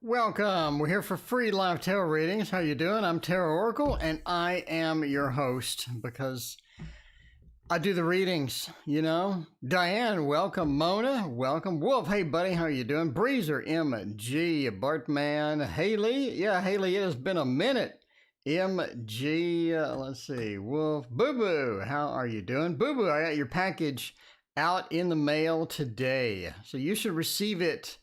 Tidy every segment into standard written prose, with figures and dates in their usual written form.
Welcome. We're here for free live tarot readings. How you doing? I'm Tarot Oracle, and I am your host because I do the readings, you know. Diane, welcome. Mona, welcome. Wolf, hey buddy, how you doing? Breezer, MG, Bartman, Haley. Yeah, Haley, it has been a minute. MG, let's see. Wolf, Boo Boo, how are you doing? Boo Boo, I got your package out in the mail today, so you should receive it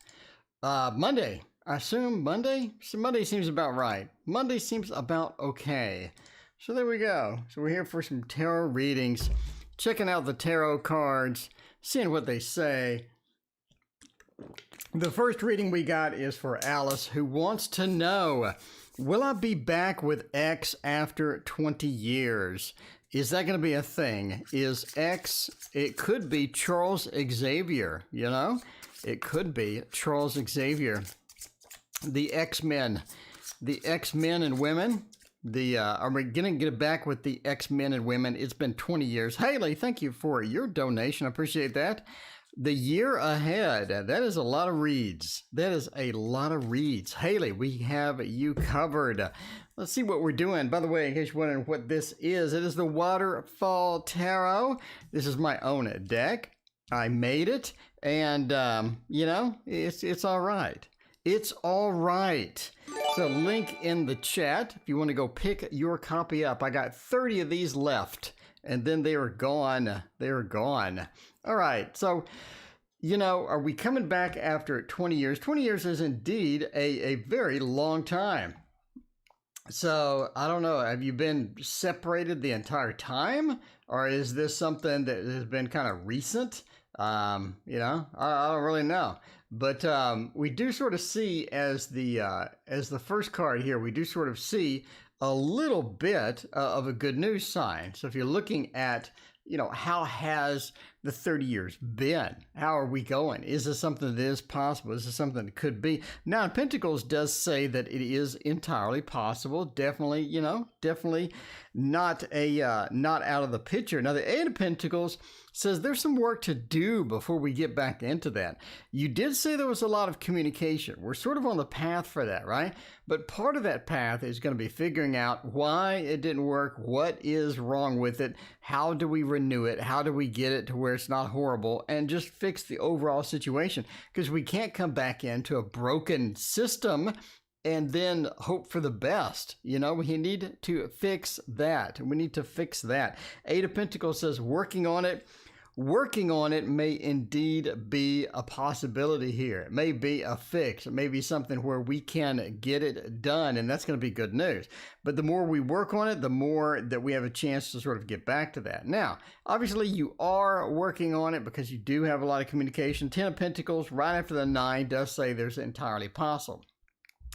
Monday. I assume Monday? So Monday seems about right. Monday seems about okay. So there we go. So we're here for some tarot readings, checking out the tarot cards, seeing what they say. The first reading we got is for Alice, who wants to know, will I be back with X after 20 years? Is that going to be a thing? Is X, it could be Charles Xavier, you know? It could be Charles Xavier. The X-Men and women, are we going to get back with the X-Men and women? It's been 20 years. Haley, thank you for your donation. I appreciate that. The year ahead, that is a lot of reads. That is a lot of reads. Haley, we have you covered. Let's see what we're doing. By the way, in case you're wondering what this is, it is the Waterfall Tarot. This is my own deck. I made it, and, you know, it's all right. It's all right. So link in the chat if you want to go pick your copy up. I got 30 of these left, and then they are gone. They are gone. All right. So, you know, are we coming back after 20 years? 20 years is indeed a very long time. So I don't know. Have you been separated the entire time? Or is this something that has been kind of recent? You know, I don't really know. But we do sort of see as the first card here, we do sort of see a little bit of a good news sign. So if you're looking at, you know, how has the 30 years been? How are we going? Is this something that is possible? Is this something that could be? Now, Pentacles does say that it is entirely possible. Definitely, you know, definitely not out of the picture. Now, the Eight of Pentacles says there's some work to do before we get back into that. You did say there was a lot of communication. We're sort of on the path for that, right? But part of that path is going to be figuring out why it didn't work, what is wrong with it, how do we renew it, how do we get it to where it's not horrible, and just fix the overall situation. Because we can't come back into a broken system and then hope for the best. You know, we need to fix that. We need to fix that. Eight of Pentacles says working on it. Working on it may indeed be a possibility here. It may be a fix. It may be something where we can get it done, and that's going to be good news. But the more we work on it, the more that we have a chance to sort of get back to that. Now, obviously, you are working on it because you do have a lot of communication. 10 of Pentacles, right after the 9, does say there's entirely possible.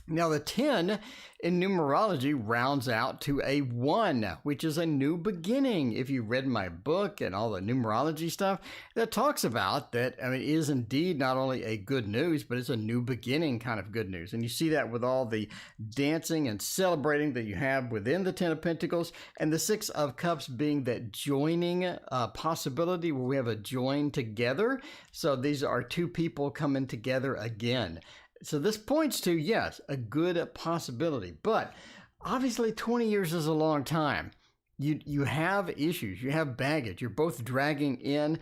Now, the 10 in numerology rounds out to a 1, which is a new beginning. If you read my book and all the numerology stuff, that talks about that, I mean, it is indeed not only a good news, but it's a new beginning kind of good news. And you see that with all the dancing and celebrating that you have within the 10 of Pentacles, and the 6 of Cups being that joining possibility where we have a join together. So these are two people coming together again. So this points to, yes, a good possibility, but obviously 20 years is a long time. You have issues, you have baggage, you're both dragging in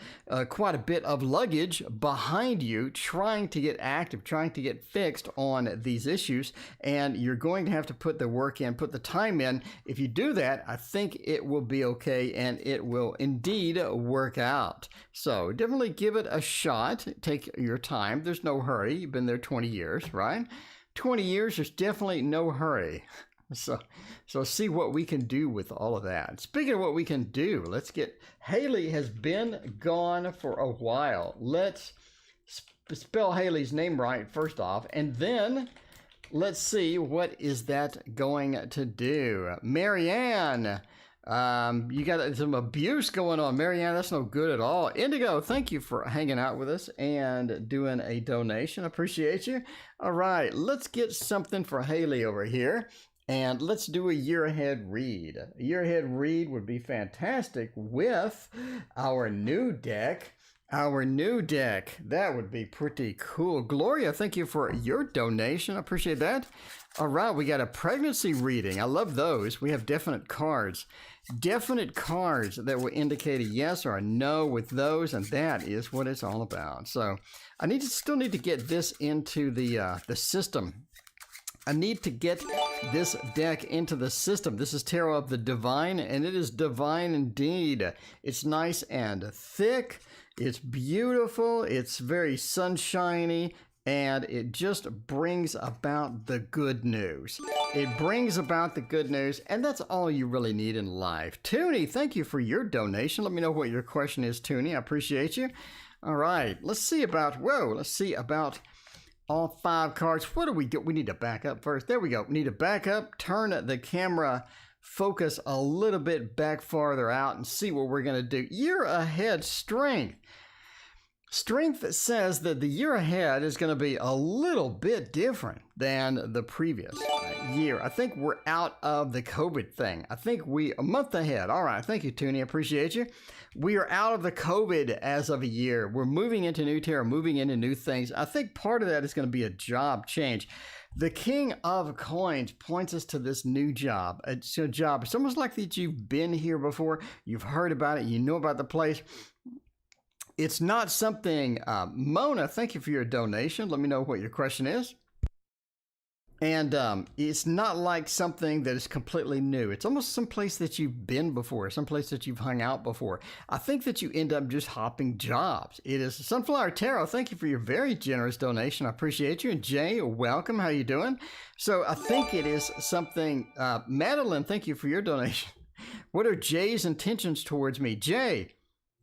quite a bit of luggage behind you, trying to get active, trying to get fixed on these issues, and you're going to have to put the work in, put the time in. If you do that, I think it will be okay, and it will indeed work out. So definitely give it a shot. Take your time. There's no hurry. You've been there 20 years, right? 20 years, there's definitely no hurry. So see what we can do with all of that. Speaking of what we can do, let's get, Haley has been gone for a while. Let's spell Haley's name right first off, and then let's see what is that going to do. Marianne, you got some abuse going on. Marianne, that's no good at all. Indigo, thank you for hanging out with us and doing a donation. Appreciate you. All right, let's get something for Haley over here. And let's do a year ahead read. A year ahead read would be fantastic with our new deck. Our new deck. That would be pretty cool. Gloria, thank you for your donation. I appreciate that. All right, we got a pregnancy reading. I love those. We have definite cards. Definite cards that will indicate a yes or a no with those, and that is what it's all about. So I still need to get this into the system. I need to get this deck into the system. This is Tarot of the Divine, and it is divine indeed. It's nice and thick. It's beautiful. It's very sunshiny, and it just brings about the good news. It brings about the good news, and that's all you really need in life. Toonie, thank you for your donation. Let me know what your question is, Toonie. I appreciate you. All right, let's see about all 5 cards. What do we do? We need to back up first. There we go. We need to back up, turn the camera focus a little bit back farther out, and see what we're going to do. Year ahead strength. Strength says that the year ahead is going to be a little bit different than the previous year. I think we're out of the COVID thing. I think a month ahead. All right. Thank you, Toonie. I appreciate you. We are out of the COVID as of a year. We're moving into new terror, moving into new things. I think part of that is going to be a job change. The King of Coins points us to this new job. It's a job. It's almost like that you've been here before. You've heard about it. You know about the place. It's not something, Mona, thank you for your donation. Let me know what your question is. And it's not like something that is completely new. It's almost someplace that you've been before, someplace that you've hung out before. I think that you end up just hopping jobs. It is Sunflower Tarot. Thank you for your very generous donation. I appreciate you. And Jay, welcome. How you doing? So I think it is something, Madeline, thank you for your donation. What are Jay's intentions towards me?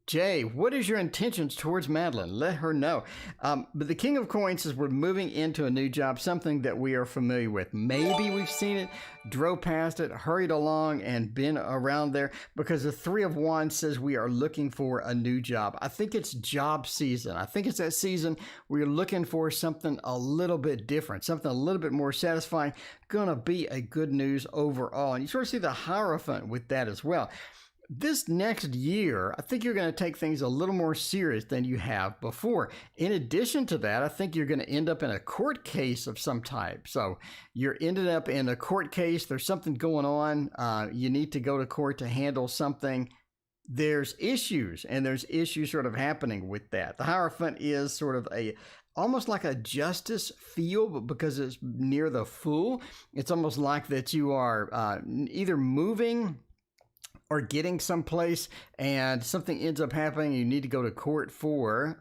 Jay, what is your intentions towards Madeline? Let her know. But the King of Coins says we're moving into a new job, something that we are familiar with. Maybe we've seen it, drove past it, hurried along, and been around there, because the Three of Wands says we are looking for a new job. I think it's job season. I think it's that season where you're looking for something a little bit different, something a little bit more satisfying, gonna be a good news overall. And you sort of see the Hierophant with that as well. This next year, I think you're going to take things a little more serious than you have before. In addition to that, I think you're going to end up in a court case of some type. So you're ended up in a court case. There's something going on. You need to go to court to handle something. There's issues, and there's issues sort of happening with that. The Hierophant is sort of almost like a justice feel, but because it's near the Fool, it's almost like that you are either moving or getting someplace and something ends up happening, you need to go to court for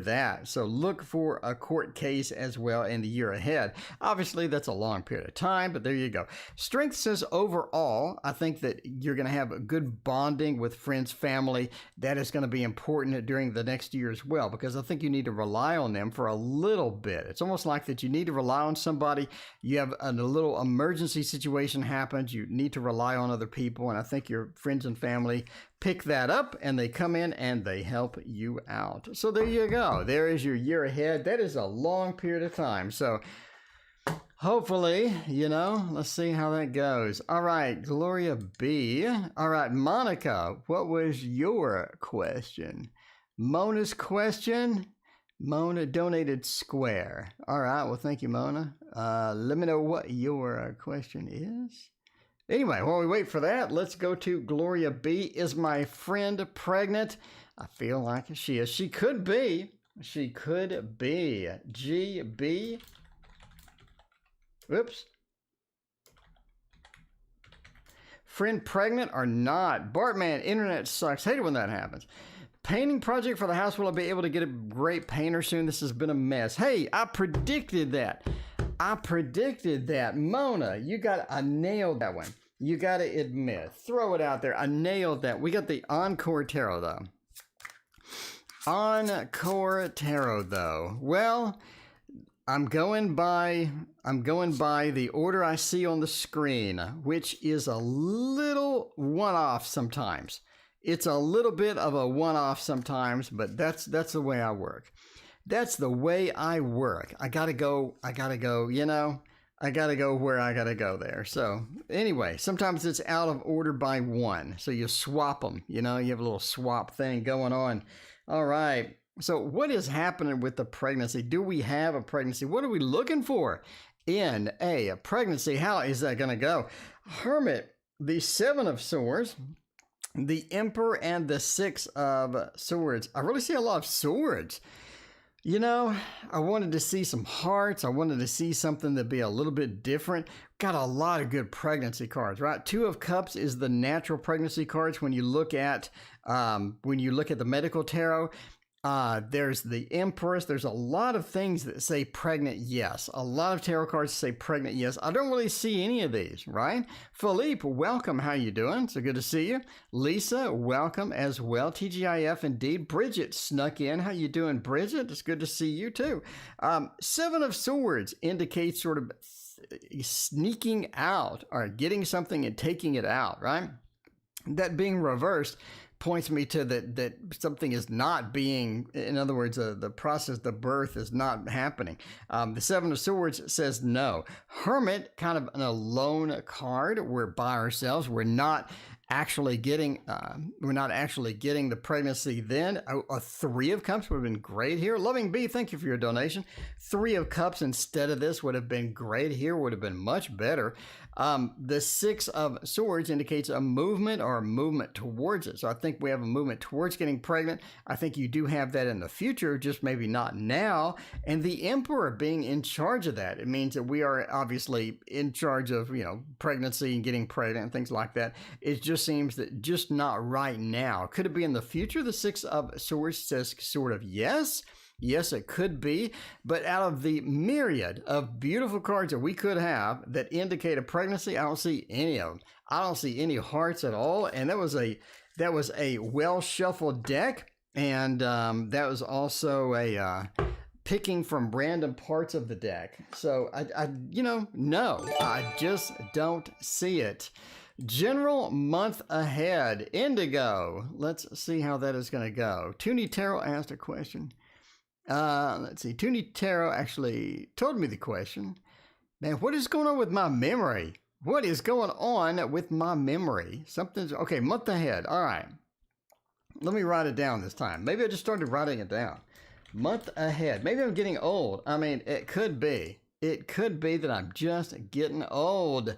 that. So look for a court case as well in the year ahead. Obviously, that's a long period of time, but there you go. Strength says overall, I think that you're going to have a good bonding with friends, family. That is going to be important during the next year as well, because I think you need to rely on them for a little bit. It's almost like that you need to rely on somebody. You have a little emergency situation happens. You need to rely on other people, and I think your friends and family pick that up and they come in and they help you out. So there you go. There is your year ahead. That is a long period of time. So hopefully, let's see how that goes. All right, Gloria B. All right, Monica, what was your question? Mona's question? Mona donated square. All right, well, thank you, Mona. Let me know what your question is. Anyway, while we wait for that, let's go to Gloria B. Is my friend pregnant? I feel like she is. She could be. She could be. GB. Whoops. Friend pregnant or not? Bartman, internet sucks. Hate it when that happens. Painting project for the house. Will I be able to get a great painter soon? This has been a mess. Hey, I predicted that. I predicted that. Mona, I nailed that one. You got to admit, throw it out there. I nailed that. We got the ENCORE Tarot, though. ENCORE Tarot, though. Well, I'm going by the order I see on the screen, which is a little one-off sometimes. It's a little bit of a one-off sometimes, but that's the way I work. That's the way I work. I gotta go, you know, I gotta go where I gotta go there. So anyway, sometimes it's out of order by one. So you swap them, you know, you have a little swap thing going on. All right. So what is happening with the pregnancy? Do we have a pregnancy? What are we looking for in a pregnancy? How is that going to go? Hermit, the 7 of Swords, the Emperor, and the 6 of Swords. I really see a lot of swords. You know, I wanted to see some hearts. I wanted to see something that'd be a little bit different. Got a lot of good pregnancy cards, right? 2 of Cups is the natural pregnancy cards. When you look at the medical tarot, there's the Empress. There's a lot of things that say pregnant yes. A lot of tarot cards say pregnant yes. I don't really see any of these, right? Philippe, welcome. How you doing? So good to see you. Lisa, welcome as well. TGIF indeed. Bridget snuck in. How you doing, Bridget? It's good to see you too. 7 of Swords indicates sort of sneaking out or getting something and taking it out, right? That being reversed points me to that something is not being, in other words, the process, the birth is not happening. The 7 of Swords says no. Hermit, kind of an alone card. We're by ourselves. We're not actually getting the pregnancy then. A 3 of Cups would have been great here. Loving Bee, thank you for your donation. 3 of Cups instead of this would have been great here, would have been much better. The 6 of Swords indicates a movement or a movement towards it. So I think we have a movement towards getting pregnant. I think you do have that in the future, just maybe not now. And the Emperor being in charge of that. It means that we are obviously in charge of, you know, pregnancy and getting pregnant and things like that. It just seems that just not right now. Could it be in the future? The 6 of Swords says sort of yes. Yes, it could be, but out of the myriad of beautiful cards that we could have that indicate a pregnancy, I don't see any of them. I don't see any hearts at all, and that was a well shuffled deck, and that was also a picking from random parts of the deck. So no, I just don't see it. General month ahead, Indigo. Let's see how that is going to go. Toonie Tarot asked a question. Let's see. Toonie Tarot actually told me the question. Man, what is going on with my memory? What is going on with my memory? Something's okay. Month ahead. All right. Let me write it down this time. Maybe I just started writing it down. Month ahead. Maybe I'm getting old. I mean, it could be. It could be that I'm just getting old.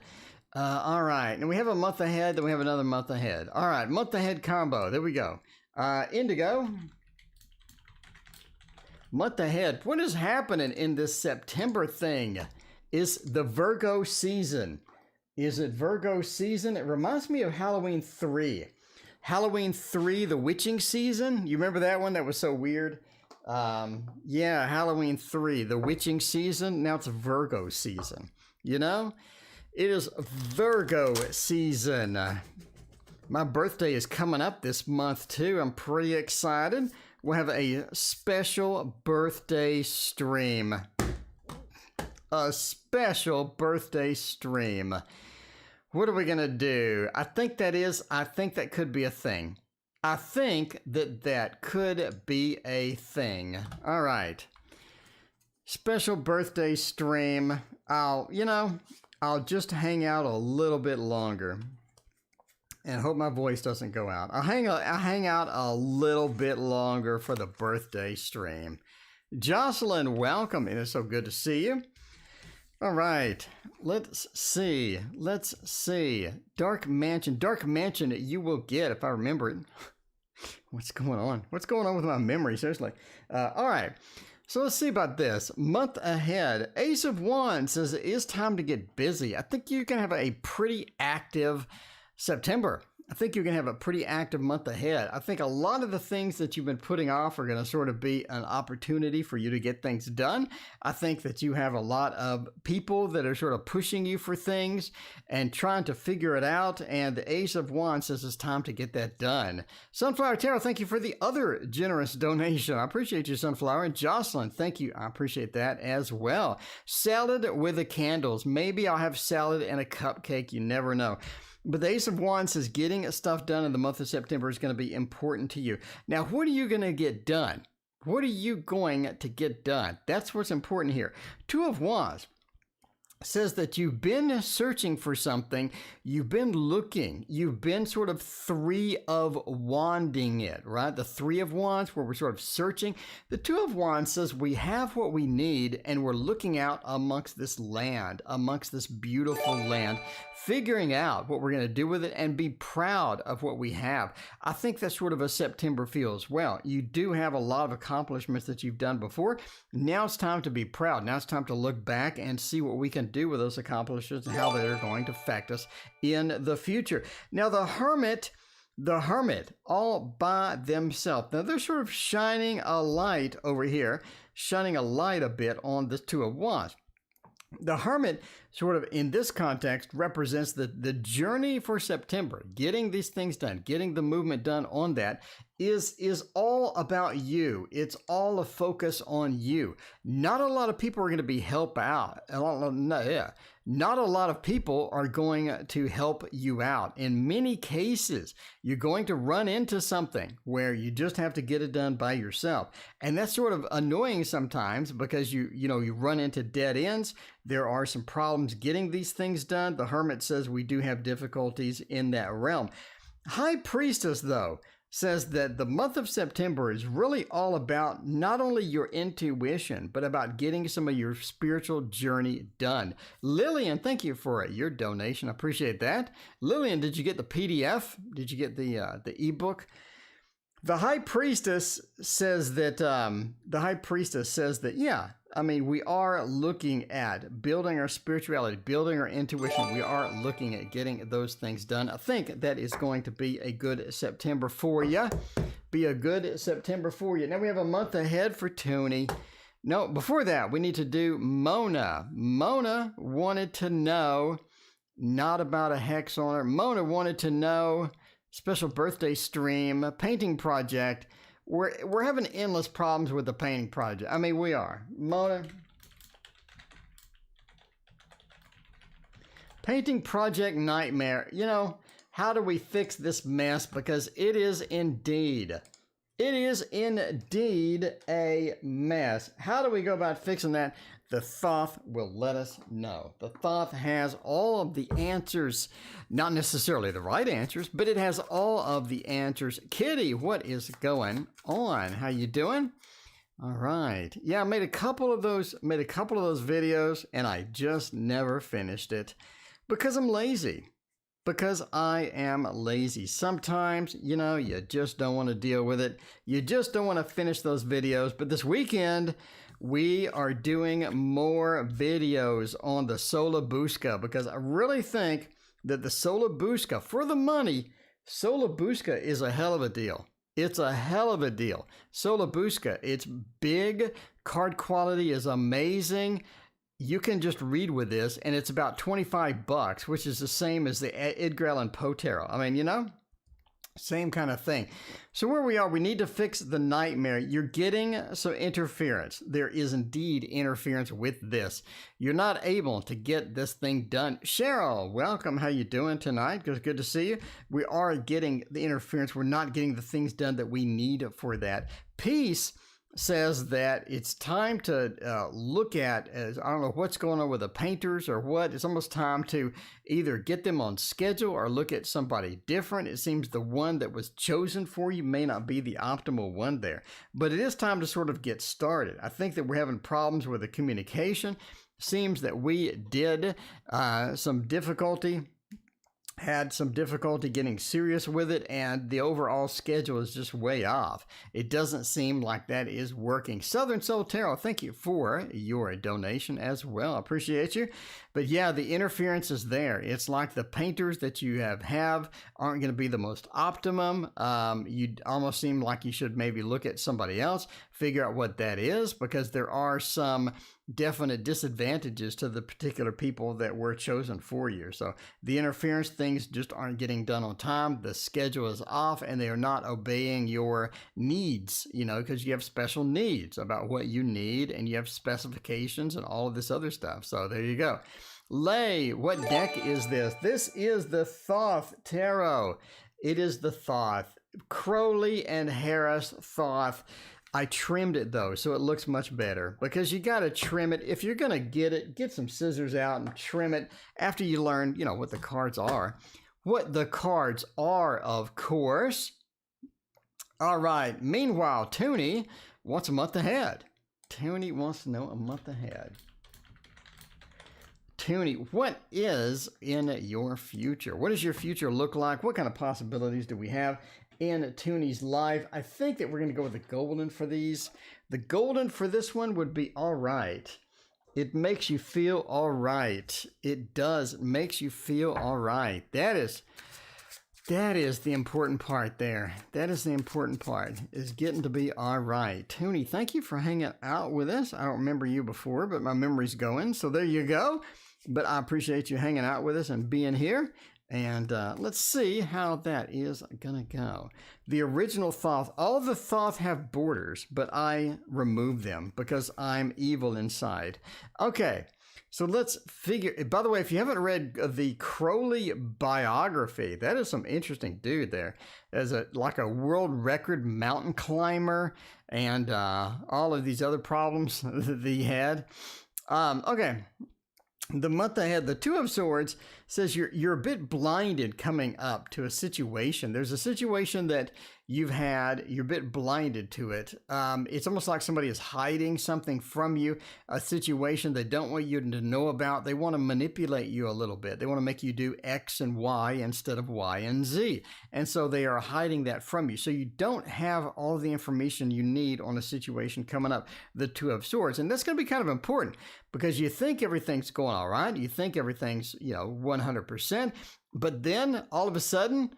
All right. And we have a month ahead. Then we have another month ahead. All right. Month ahead combo. There we go. Indigo. Month ahead. What is happening in this September thing? Is the Virgo season? Is it Virgo season? It reminds me of Halloween 3. Halloween 3, the witching season. You remember that one? That was so weird. Yeah, Halloween 3, the witching season. Now it's Virgo season. You know? It is Virgo season. My birthday is coming up this month too. I'm pretty excited. We'll have a special birthday stream. A special birthday stream. What are we going to do? I think that could be a thing. I think that could be a thing. All right. Special birthday stream. I'll just hang out a little bit longer. And hope my voice doesn't go out. I'll hang out a little bit longer for the birthday stream. Jocelyn, welcome. It is so good to see you. All right. Let's see. Dark Mansion. Dark Mansion you will get if I remember it. What's going on? What's going on with my memory? Seriously. All right. So let's see about this. Month ahead. Ace of Wands says it is time to get busy. I think you can have a pretty active September. I think you're going to have a pretty active month ahead. I think a lot of the things that you've been putting off are going to sort of be an opportunity for you to get things done. I think that you have a lot of people that are sort of pushing you for things and trying to figure it out. And the Ace of Wands says it's time to get that done. Sunflower Tarot, thank you for the other generous donation. I appreciate you, Sunflower. And Jocelyn, thank you. I appreciate that as well. Salad with the candles. Maybe I'll have salad and a cupcake. You never know. But the Ace of Wands says getting stuff done in the month of September is going to be important to you. Now, what are you going to get done? What are you going to get done? That's what's important here. Two of Wands says that you've been searching for something, you've been looking, you've been sort of three of wanding it, right? The Three of Wands, where we're sort of searching. The Two of Wands says we have what we need and we're looking out amongst this land, amongst this beautiful land, figuring out what we're going to do with it and be proud of what we have. I think that's sort of a September feel as well. You do have a lot of accomplishments that you've done before. Now it's time to be proud. Now it's time to look back and see what we can do with those accomplishments and how they're going to affect us in the future. Now the Hermit all by themselves. Now they're sort of shining a light over here, shining a light a bit on this Two of Wands. The Hermit, sort of in this context, represents the journey for September. Getting these things done, getting the movement done on that is all about you. It's all a focus on you. Not a lot of people are going to be help out. Not a lot of people are going to help you out. In many cases, you're going to run into something where you just have to get it done by yourself. And that's sort of annoying sometimes because you run into dead ends. There are some problems getting these things done. The Hermit says we do have difficulties in that realm. High Priestess, though, says that the month of September is really all about not only your intuition, but about getting some of your spiritual journey done. Lillian, thank you for your donation. I appreciate that. Lillian, did you get the PDF? Did you get the ebook? The High Priestess says that, yeah, I mean, we are looking at building our spirituality, building our intuition. We are looking at getting those things done. I think that is going to be a good September for you. Now we have a month ahead for Tony. No, before that, we need to do Mona. Mona wanted to know, not about a hex on her. Mona wanted to know, special birthday stream, painting project. We're having endless problems with the painting project. I mean, we are. Mona. Painting project nightmare. You know, how do we fix this mess? Because it is indeed a mess. How do we go about fixing that? The Thoth will let us know. The Thoth has all of the answers, not necessarily the right answers, but it has all of the answers. Kitty, what is going on? How you doing? All right. Yeah, I made a couple of those videos and I just never finished it because I'm lazy. Because I am lazy. Sometimes, you just don't want to deal with it. You just don't want to finish those videos. But this weekend, we are doing more videos on the Solabuska because I really think that the Solabuska, for the money, Solabuska is a hell of a deal. It's a hell of a deal. Solabuska, it's big. Card quality is amazing. You can just read with this, and it's about $25, which is the same as the Edgar Allan Poe Tarot. I mean, same kind of thing. So where we are, we need to fix the nightmare. You're getting some interference. There is indeed interference with this. You're not able to get this thing done. Cheryl, welcome. How you doing tonight? Good to see you. We are getting the interference. We're not getting the things done that we need for that. Peace says that it's time to look at, I don't know what's going on with the painters or what. It's almost time to either get them on schedule or look at somebody different. It seems the one that was chosen for you may not be the optimal one there. But it is time to sort of get started. I think that we're having problems with the communication. Seems that we did some difficulty had some difficulty getting serious with it, and the overall schedule is just way off. It doesn't seem like that is working. Southern Soul Tarot, thank you for your donation as well. I appreciate you. But yeah, the interference is there. It's like the painters that you have aren't going to be the most optimum. You almost seem like you should maybe look at somebody else, figure out what that is, because there are some definite disadvantages to the particular people that were chosen for you. So the interference things just aren't getting done on time. The schedule is off, and they are not obeying your needs, you know, because you have special needs about what you need, and you have specifications and all of this other stuff. So there you go. Lay, what deck is this? This is the Thoth Tarot. It is the Thoth. Crowley and Harris Thoth. I trimmed it though, so it looks much better, because you got to trim it. If you're going to get it, get some scissors out and trim it after you learn, you know, what the cards are. What the cards are, of course. All right. Meanwhile, Toonie wants a month ahead. Toonie wants to know a month ahead. Toonie, what is in your future? What does your future look like? What kind of possibilities do we have in Toonie's life? I think that we're going to go with the golden for these. The golden for this one would be all right. It makes you feel all right. It does. It makes you feel all right. That is the important part there. That is the important part, is getting to be all right. Toonie, thank you for hanging out with us. I don't remember you before, but my memory's going. So there you go. But I appreciate you hanging out with us and being here. And let's see how that is going to go. The original Thoth, all the Thoth have borders, but I remove them because I'm evil inside. Okay, so let's figure. By the way, if you haven't read the Crowley biography, that is some interesting dude there. As like a world record mountain climber and all of these other problems that he had. Okay. The month ahead, the Two of Swords says you're a bit blinded coming up to a situation. There's a situation that you've had, you're a bit blinded to it. It's almost like somebody is hiding something from you, a situation they don't want you to know about. They want to manipulate you a little bit. They want to make you do X and Y instead of Y and Z. And so they are hiding that from you. So you don't have all the information you need on a situation coming up, the Two of Swords. And that's going to be kind of important because you think everything's going all right. You think everything's, 100%. But then all of a sudden,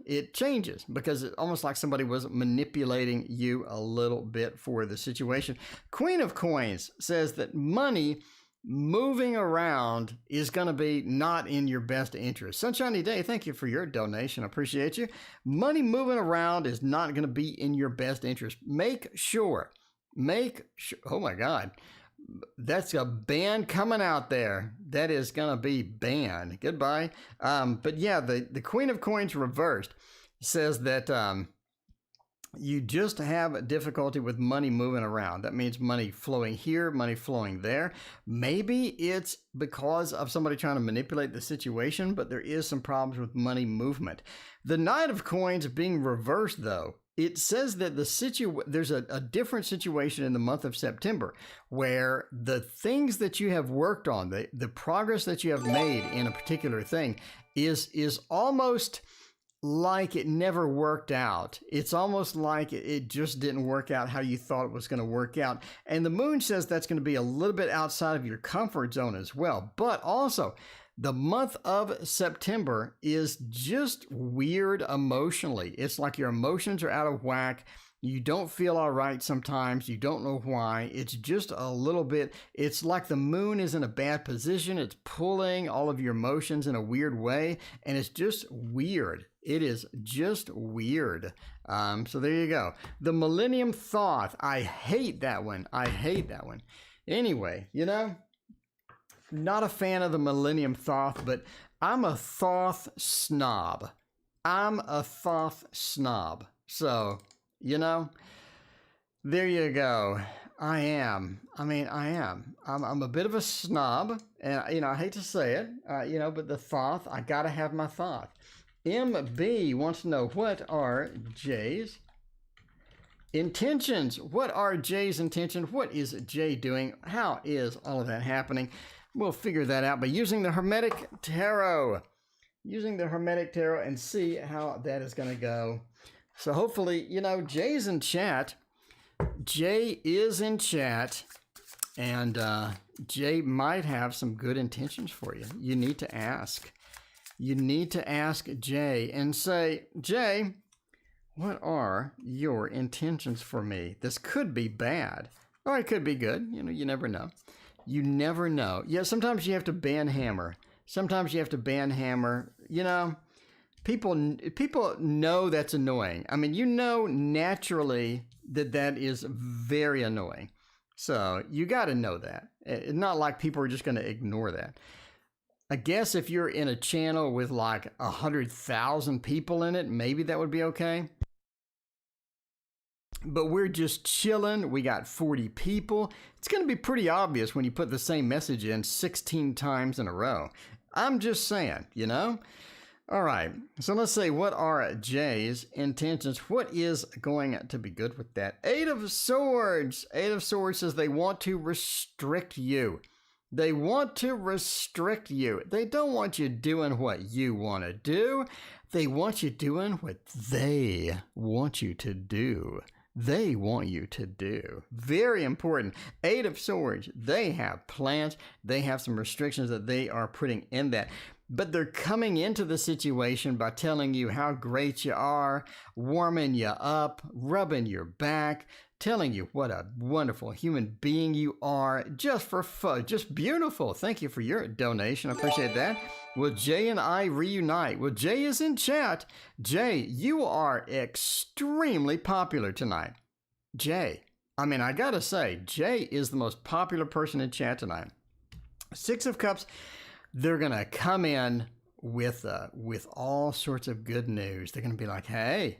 it changes because it's almost like somebody was manipulating you a little bit for the situation. Queen of Coins says that money moving around is going to be not in your best interest. Sunshiny Day, thank you for your donation. I appreciate you. Money moving around is not going to be in your best interest. Make sure, oh my God. That's a ban coming out there. That is going to be banned. Goodbye. But yeah, the Queen of Coins reversed says that you just have difficulty with money moving around. That means money flowing here, money flowing there. Maybe it's because of somebody trying to manipulate the situation, but there is some problems with money movement. The Knight of Coins being reversed, though, it says that there's a different situation in the month of September where the things that you have worked on, the progress that you have made in a particular thing is almost like it never worked out. It's almost like it just didn't work out how you thought it was going to work out. And the moon says that's going to be a little bit outside of your comfort zone as well. But also, the month of September is just weird emotionally. It's like your emotions are out of whack. You don't feel all right sometimes. You don't know why. It's just a little bit, it's like the moon is in a bad position. It's pulling all of your emotions in a weird way, and it's just weird. It is just weird. So there you go. The Millennium Thoth. I hate that one. Anyway, not a fan of the Millennium Thoth, but I'm a Thoth snob. So, there you go. I am. I'm a bit of a snob, and, I hate to say it, but the Thoth, I gotta have my Thoth. MB wants to know, what are Jay's intentions? What are Jay's intentions? What is Jay doing? How is all of that happening? We'll figure that out by using the Hermetic Tarot. using the Hermetic Tarot and see how that is going to go. So hopefully, you know, Jay's in chat. Jay is in chat, and Jay might have some good intentions for you. You need to ask. You need to ask Jay and say, Jay, what are your intentions for me? This could be bad, or it could be good. You know, you never know. You never know. Yeah, sometimes you have to banhammer. Sometimes you have to banhammer. You know, people know that's annoying. I mean, you know naturally that is very annoying. So you got to know that. It's not like people are just going to ignore that. I guess if you're in a channel with like 100,000 people in it, maybe that would be okay. But we're just chilling. We got 40 people. It's going to be pretty obvious when you put the same message in 16 times in a row. I'm just saying, you know? All right. So let's see. What are Jay's intentions? What is going to be good with that? 8 of Swords. 8 of Swords says they want to restrict you. They want to restrict you. They don't want you doing what you want to do. They want you doing what they want you to do. They want you to do. Very important. 8 of Swords. They have plans. They have some restrictions that they are putting in that. But they're coming into the situation by telling you how great you are, warming you up, rubbing your back, telling you what a wonderful human being you are, just for fun, just beautiful. Thank you for your donation. I appreciate that. Will Jay and I reunite? Well, Jay is in chat. Jay, you are extremely popular tonight. Jay, I mean, I gotta say, Jay is the most popular person in chat tonight. 6 of Cups. They're going to come in with all sorts of good news. They're going to be like, hey,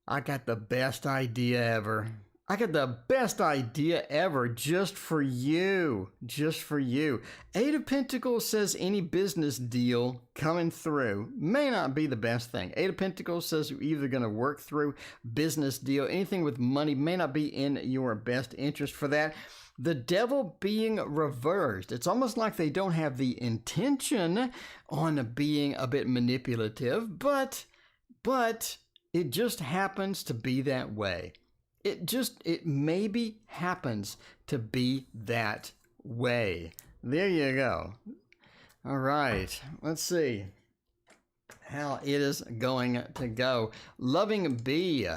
I got the best idea ever. I got the best idea ever just for you. Just for you. 8 of Pentacles says any business deal coming through may not be the best thing. 8 of Pentacles says you're either going to work through business deal. Anything with money may not be in your best interest for that. The Devil being reversed. It's almost like they don't have the intention on being a bit manipulative, but it just happens to be that way. It maybe happens to be that way. There you go. All right. Let's see how it is going to go. Loving Bee.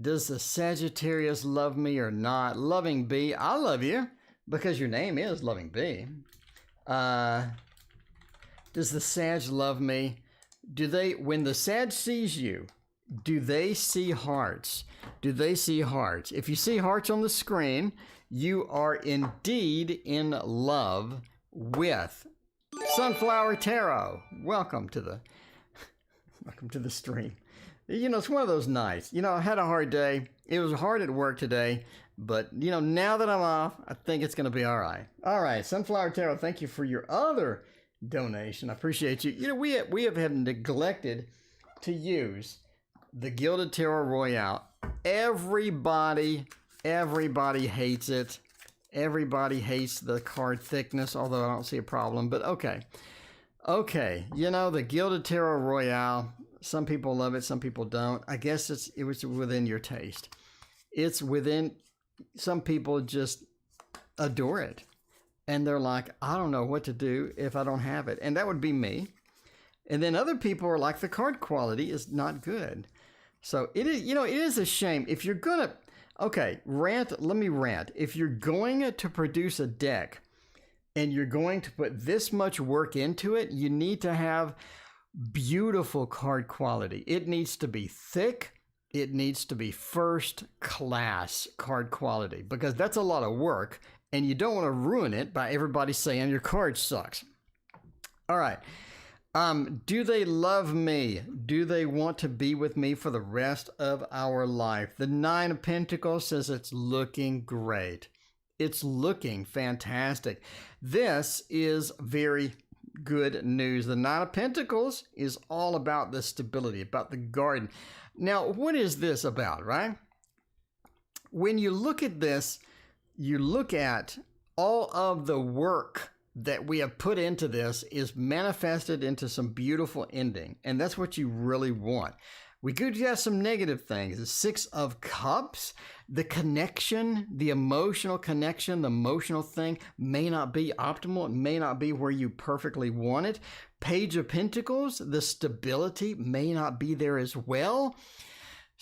Does the Sagittarius love me or not? Loving Bee, I love you because your name is Loving Bee. Does the Sag love me? Do they, when the Sag sees you, do they see hearts? Do they see hearts? If you see hearts on the screen, you are indeed in love with Sunflower Tarot. Welcome to the stream. You know, it's one of those nights. You know, I had a hard day. It was hard at work today. But, you know, now that I'm off, I think it's going to be all right. All right, Sunflower Tarot, thank you for your other donation. I appreciate you. You know, we have neglected to use the Gilded Tarot Royale. Everybody hates it. Everybody hates the card thickness, although I don't see a problem. But okay. Okay, you know, the Gilded Tarot Royale. Some people love it, some people don't. I guess it was within your taste. It's within, some people just adore it. And they're like, I don't know what to do if I don't have it. And that would be me. And then other people are like, the card quality is not good. So it is, you know, it is a shame. If you're going to, okay, let me rant. If you're going to produce a deck and you're going to put this much work into it, you need to have beautiful card quality. It needs to be thick. It needs to be first class card quality because that's a lot of work and you don't want to ruin it by everybody saying your card sucks. All right. Do they love me? Do they want to be with me for the rest of our life? The 9 of Pentacles says it's looking great. It's looking fantastic. This is very good news. The 9 of Pentacles is all about the stability, about the garden. Now, what is this about, right? When you look at this, you look at all of the work that we have put into this is manifested into some beautiful ending. And that's what you really want. We could have some negative things. The Six of Cups, the connection, the emotional connection, the emotional thing may not be optimal. It may not be where you perfectly want it. Page of Pentacles, the stability may not be there as well.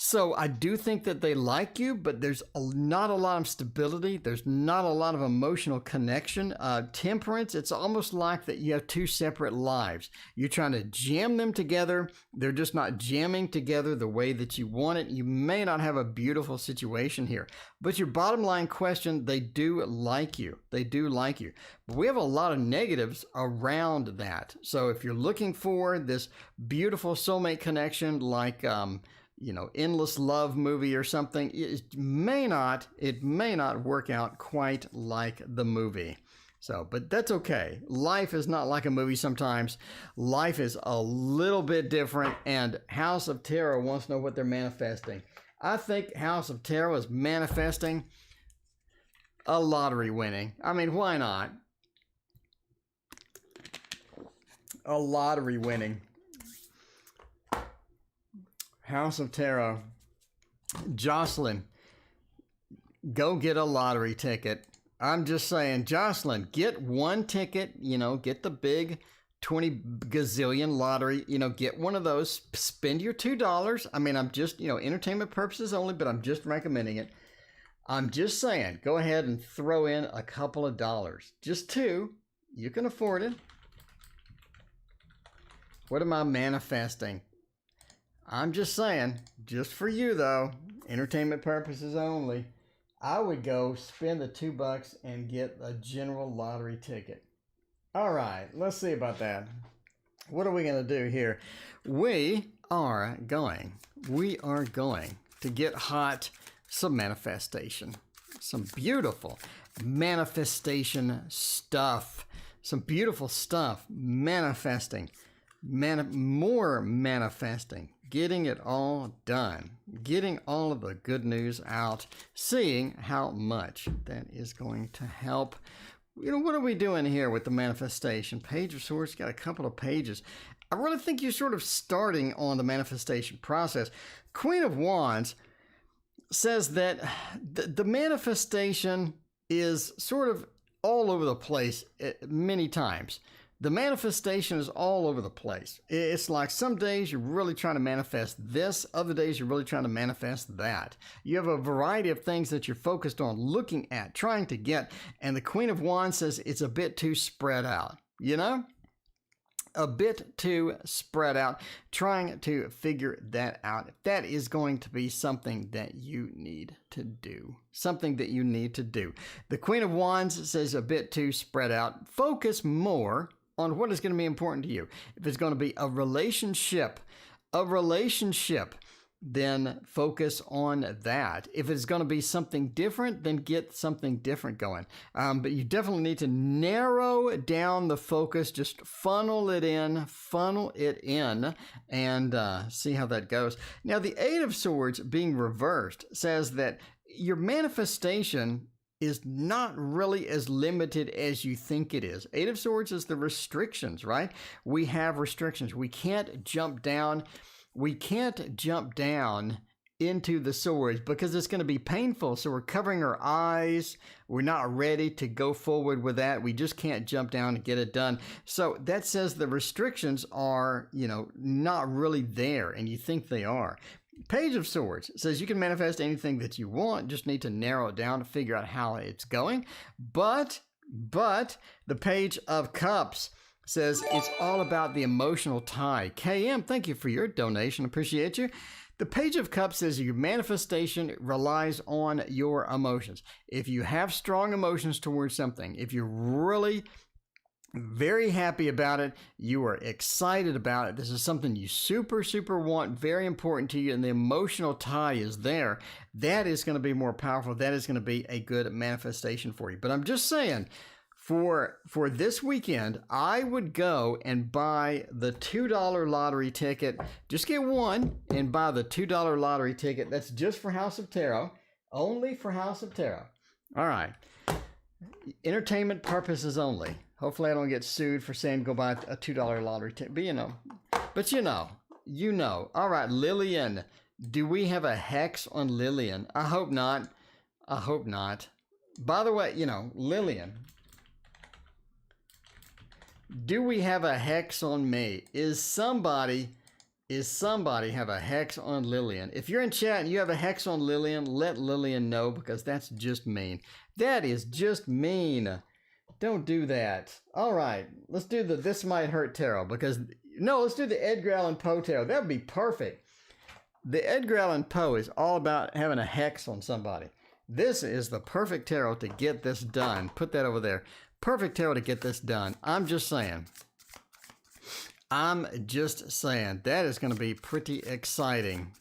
So I do think that they like you, but there's not a lot of stability. There's not a lot of emotional connection. Temperance, it's almost like that you have two separate lives. You're trying to jam them together. They're just not jamming together the way that you want it. You may not have a beautiful situation here. But your bottom line question, they do like you. They do like you. But we have a lot of negatives around that. So if you're looking for this beautiful soulmate connection like... endless love movie or something, it may not work out quite like the movie. So, but that's okay. Life is not like a movie sometimes. Life is a little bit different, and House of Tarot wants to know what they're manifesting. I think House of Tarot is manifesting a lottery winning. I mean, why not? A lottery winning. House of Tarot. Jocelyn, go get a lottery ticket. I'm just saying, Jocelyn, get one ticket, get the big 20 gazillion lottery, get one of those, spend your $2. I mean, I'm just, entertainment purposes only, but I'm just recommending it. I'm just saying, go ahead and throw in a couple of dollars. Just two. You can afford it. What am I manifesting? I'm just saying, just for you though, entertainment purposes only, I would go spend the $2 and get a general lottery ticket. All right, let's see about that. What are we going to do here? We are going to get hot some manifestation, some beautiful manifestation stuff, some beautiful stuff, manifesting, more manifesting. Getting it all done, getting all of the good news out, seeing how much that is going to help. What are we doing here with the manifestation? Page of Swords, got a couple of pages. I really think you're sort of starting on the manifestation process. Queen of Wands says that the manifestation is sort of all over the place many times. The manifestation is all over the place. It's like some days you're really trying to manifest this, other days you're really trying to manifest that. You have a variety of things that you're focused on, looking at, trying to get, and the Queen of Wands says it's a bit too spread out, A bit too spread out, trying to figure that out. That is going to be something that you need to do. Something that you need to do. The Queen of Wands says a bit too spread out. Focus more on what is going to be important to you. If it's going to be a relationship, then focus on that. If it's going to be something different, then get something different going. But you definitely need to narrow down the focus, just funnel it in, and see how that goes. Now, the Eight of Swords being reversed says that your manifestation is not really as limited as you think it is. Eight of Swords is the restrictions, right? We have restrictions. We can't jump down. We can't jump down into the swords because it's going to be painful. So we're covering our eyes. We're not ready to go forward with that. We just can't jump down and get it done. So that says the restrictions are, not really there, and you think they are. Page of Swords says you can manifest anything that you want, just need to narrow it down to figure out how it's going. But the Page of Cups says it's all about the emotional tie. KM, thank you for your donation. Appreciate you. The Page of Cups says your manifestation relies on your emotions. If you have strong emotions towards something, if you're really very happy about it, you are excited about it, this is something you super want, very important to you, and the emotional tie is there, that is going to be more powerful. That is going to be a good manifestation for you. But I'm just saying, for this weekend, I would go and buy the $2 lottery ticket. Just get one and buy the $2 lottery ticket. That's just for House of Tarot. Only for House of Tarot. All right. Entertainment purposes only. Hopefully I don't get sued for saying go buy a $2 lottery ticket. But you know. All right, Lillian. Do we have a hex on Lillian? I hope not. I hope not. By the way, Lillian. Do we have a hex on me? Is somebody have a hex on Lillian? If you're in chat and you have a hex on Lillian, let Lillian know, because that's just mean. That is just mean. Don't do that. All right, let's do the This Might Hurt Tarot, let's do the Edgar Allan Poe Tarot. That would be perfect. The Edgar Allan Poe is all about having a hex on somebody. This is the perfect tarot to get this done. Put that over there. Perfect tarot to get this done. I'm just saying. That is going to be pretty exciting.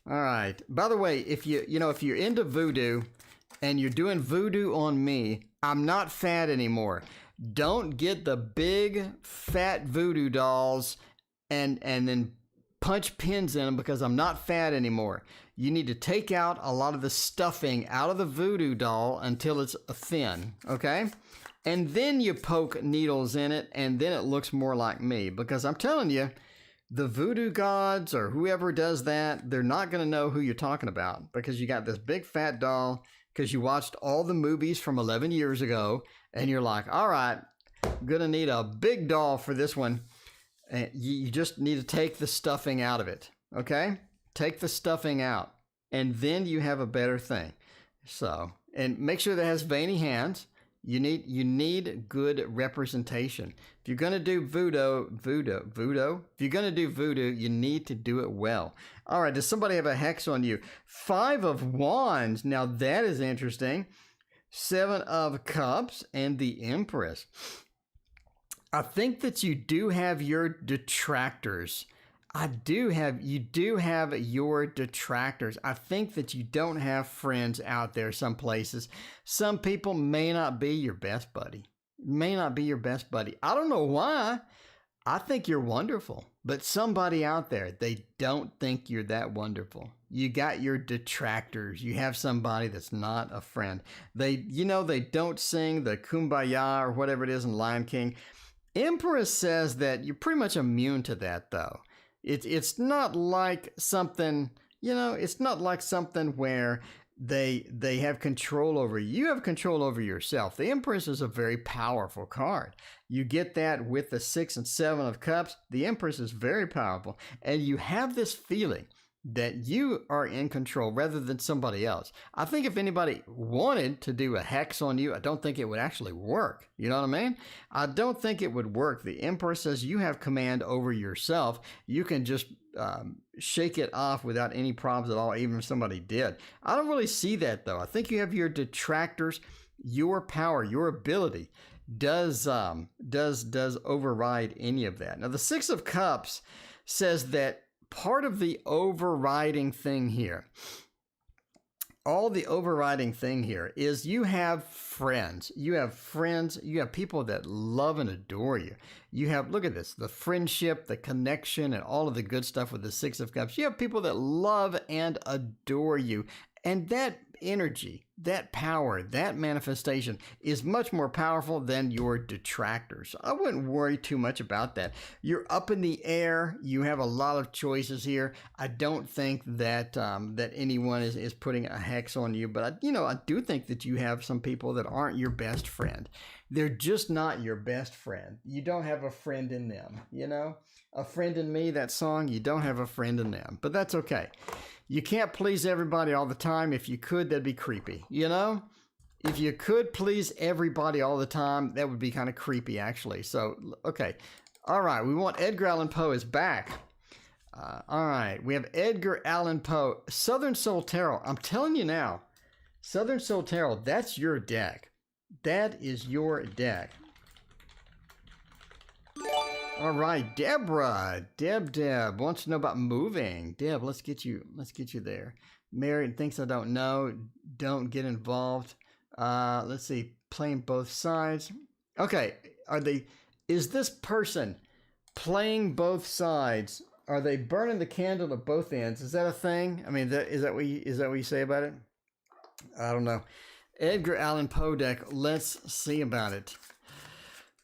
All right. By the way, if you're into voodoo and you're doing voodoo on me, I'm not fat anymore. Don't get the big fat voodoo dolls and then punch pins in them, because I'm not fat anymore. You need to take out a lot of the stuffing out of the voodoo doll until it's thin, okay? And then you poke needles in it, and then it looks more like me. Because I'm telling you, the voodoo gods or whoever does that, they're not going to know who you're talking about, because you got this big fat doll, because you watched all the movies from 11 years ago, and you're like, all right, I'm going to need a big doll for this one. And you just need to take the stuffing out of it, okay? Take the stuffing out, and then you have a better thing. So, and make sure that it has veiny hands. You need good representation. If you're gonna do voodoo. If you're gonna do voodoo, you need to do it well. All right. Does somebody have a hex on you? 5 of Wands. Now that is interesting. 7 of Cups and the Empress. I think that you do have your detractors. You do have your detractors. I think that you don't have friends out there some places. Some people may not be your best buddy. I don't know why. I think you're wonderful. But somebody out there, they don't think you're that wonderful. You got your detractors. You have somebody that's not a friend. They don't sing the Kumbaya or whatever it is in Lion King. Empress says that you're pretty much immune to that, though. It's not like something, it's not like something where they have control over you. You have control over yourself. The Empress is a very powerful card. You get that with the 6 and 7 of Cups. The Empress is very powerful. And you have this feeling that you are in control rather than somebody else. I think if anybody wanted to do a hex on you, I don't think it would actually work. You know what I mean? I don't think it would work. The Emperor says you have command over yourself. You can just shake it off without any problems at all, even if somebody did. I don't really see that, though. I think you have your detractors. Your power, your ability does override any of that. Now, the 6 of Cups says that part of the overriding thing here, is you have friends. You have people that love and adore you. You have, look at this, the friendship, the connection, and all of the good stuff with the 6 of Cups. You have people that love and adore you. And that energy, that power, that manifestation is much more powerful than your detractors. I wouldn't worry too much about that. You're up in the air. You have a lot of choices here. I don't think that that anyone is putting a hex on you, but I do think that you have some people that aren't your best friend. They're just not your best friend. You don't have a friend in them, A Friend in Me, that song, you don't have a friend in them, but that's okay. You can't please everybody all the time. If you could, that'd be creepy, If you could please everybody all the time, that would be kind of creepy, actually. So, okay. All right, we want Edgar Allan Poe is back. All right, we have Edgar Allan Poe. Southern Soul Tarot. I'm telling you now, Southern Soul Tarot, that's your deck. That is your deck. All right, Deborah. Deb wants to know about moving. Deb, let's get you there. Married, thinks I don't know. Don't get involved. Let's see. Playing both sides. Okay. Is this person playing both sides? Are they burning the candle at both ends? Is that a thing? I mean, is that what you say about it? I don't know. Edgar Allan Poe deck. Let's see about it.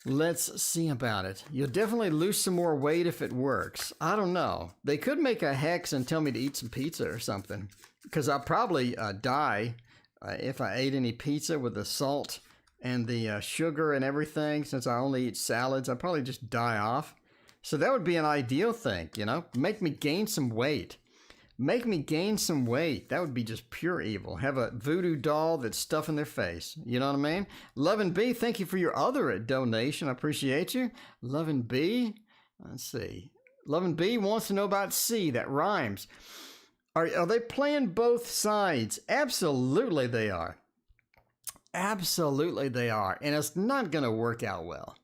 Let's see about it. You'll definitely lose some more weight if it works. I don't know. They could make a hex and tell me to eat some pizza or something. Because I'll probably die if I ate any pizza with the salt and the sugar and everything. Since I only eat salads, I'd probably just die off. So that would be an ideal thing, you know? Make me gain some weight. Make me gain some weight. That would be just pure evil. Have a voodoo doll that's stuffing their face. You know what I mean? Love and B, thank you for your other donation. I appreciate you. Love and B, let's see. Love and B wants to know about C. That rhymes. Are they playing both sides? Absolutely they are. Absolutely they are. And it's not going to work out well.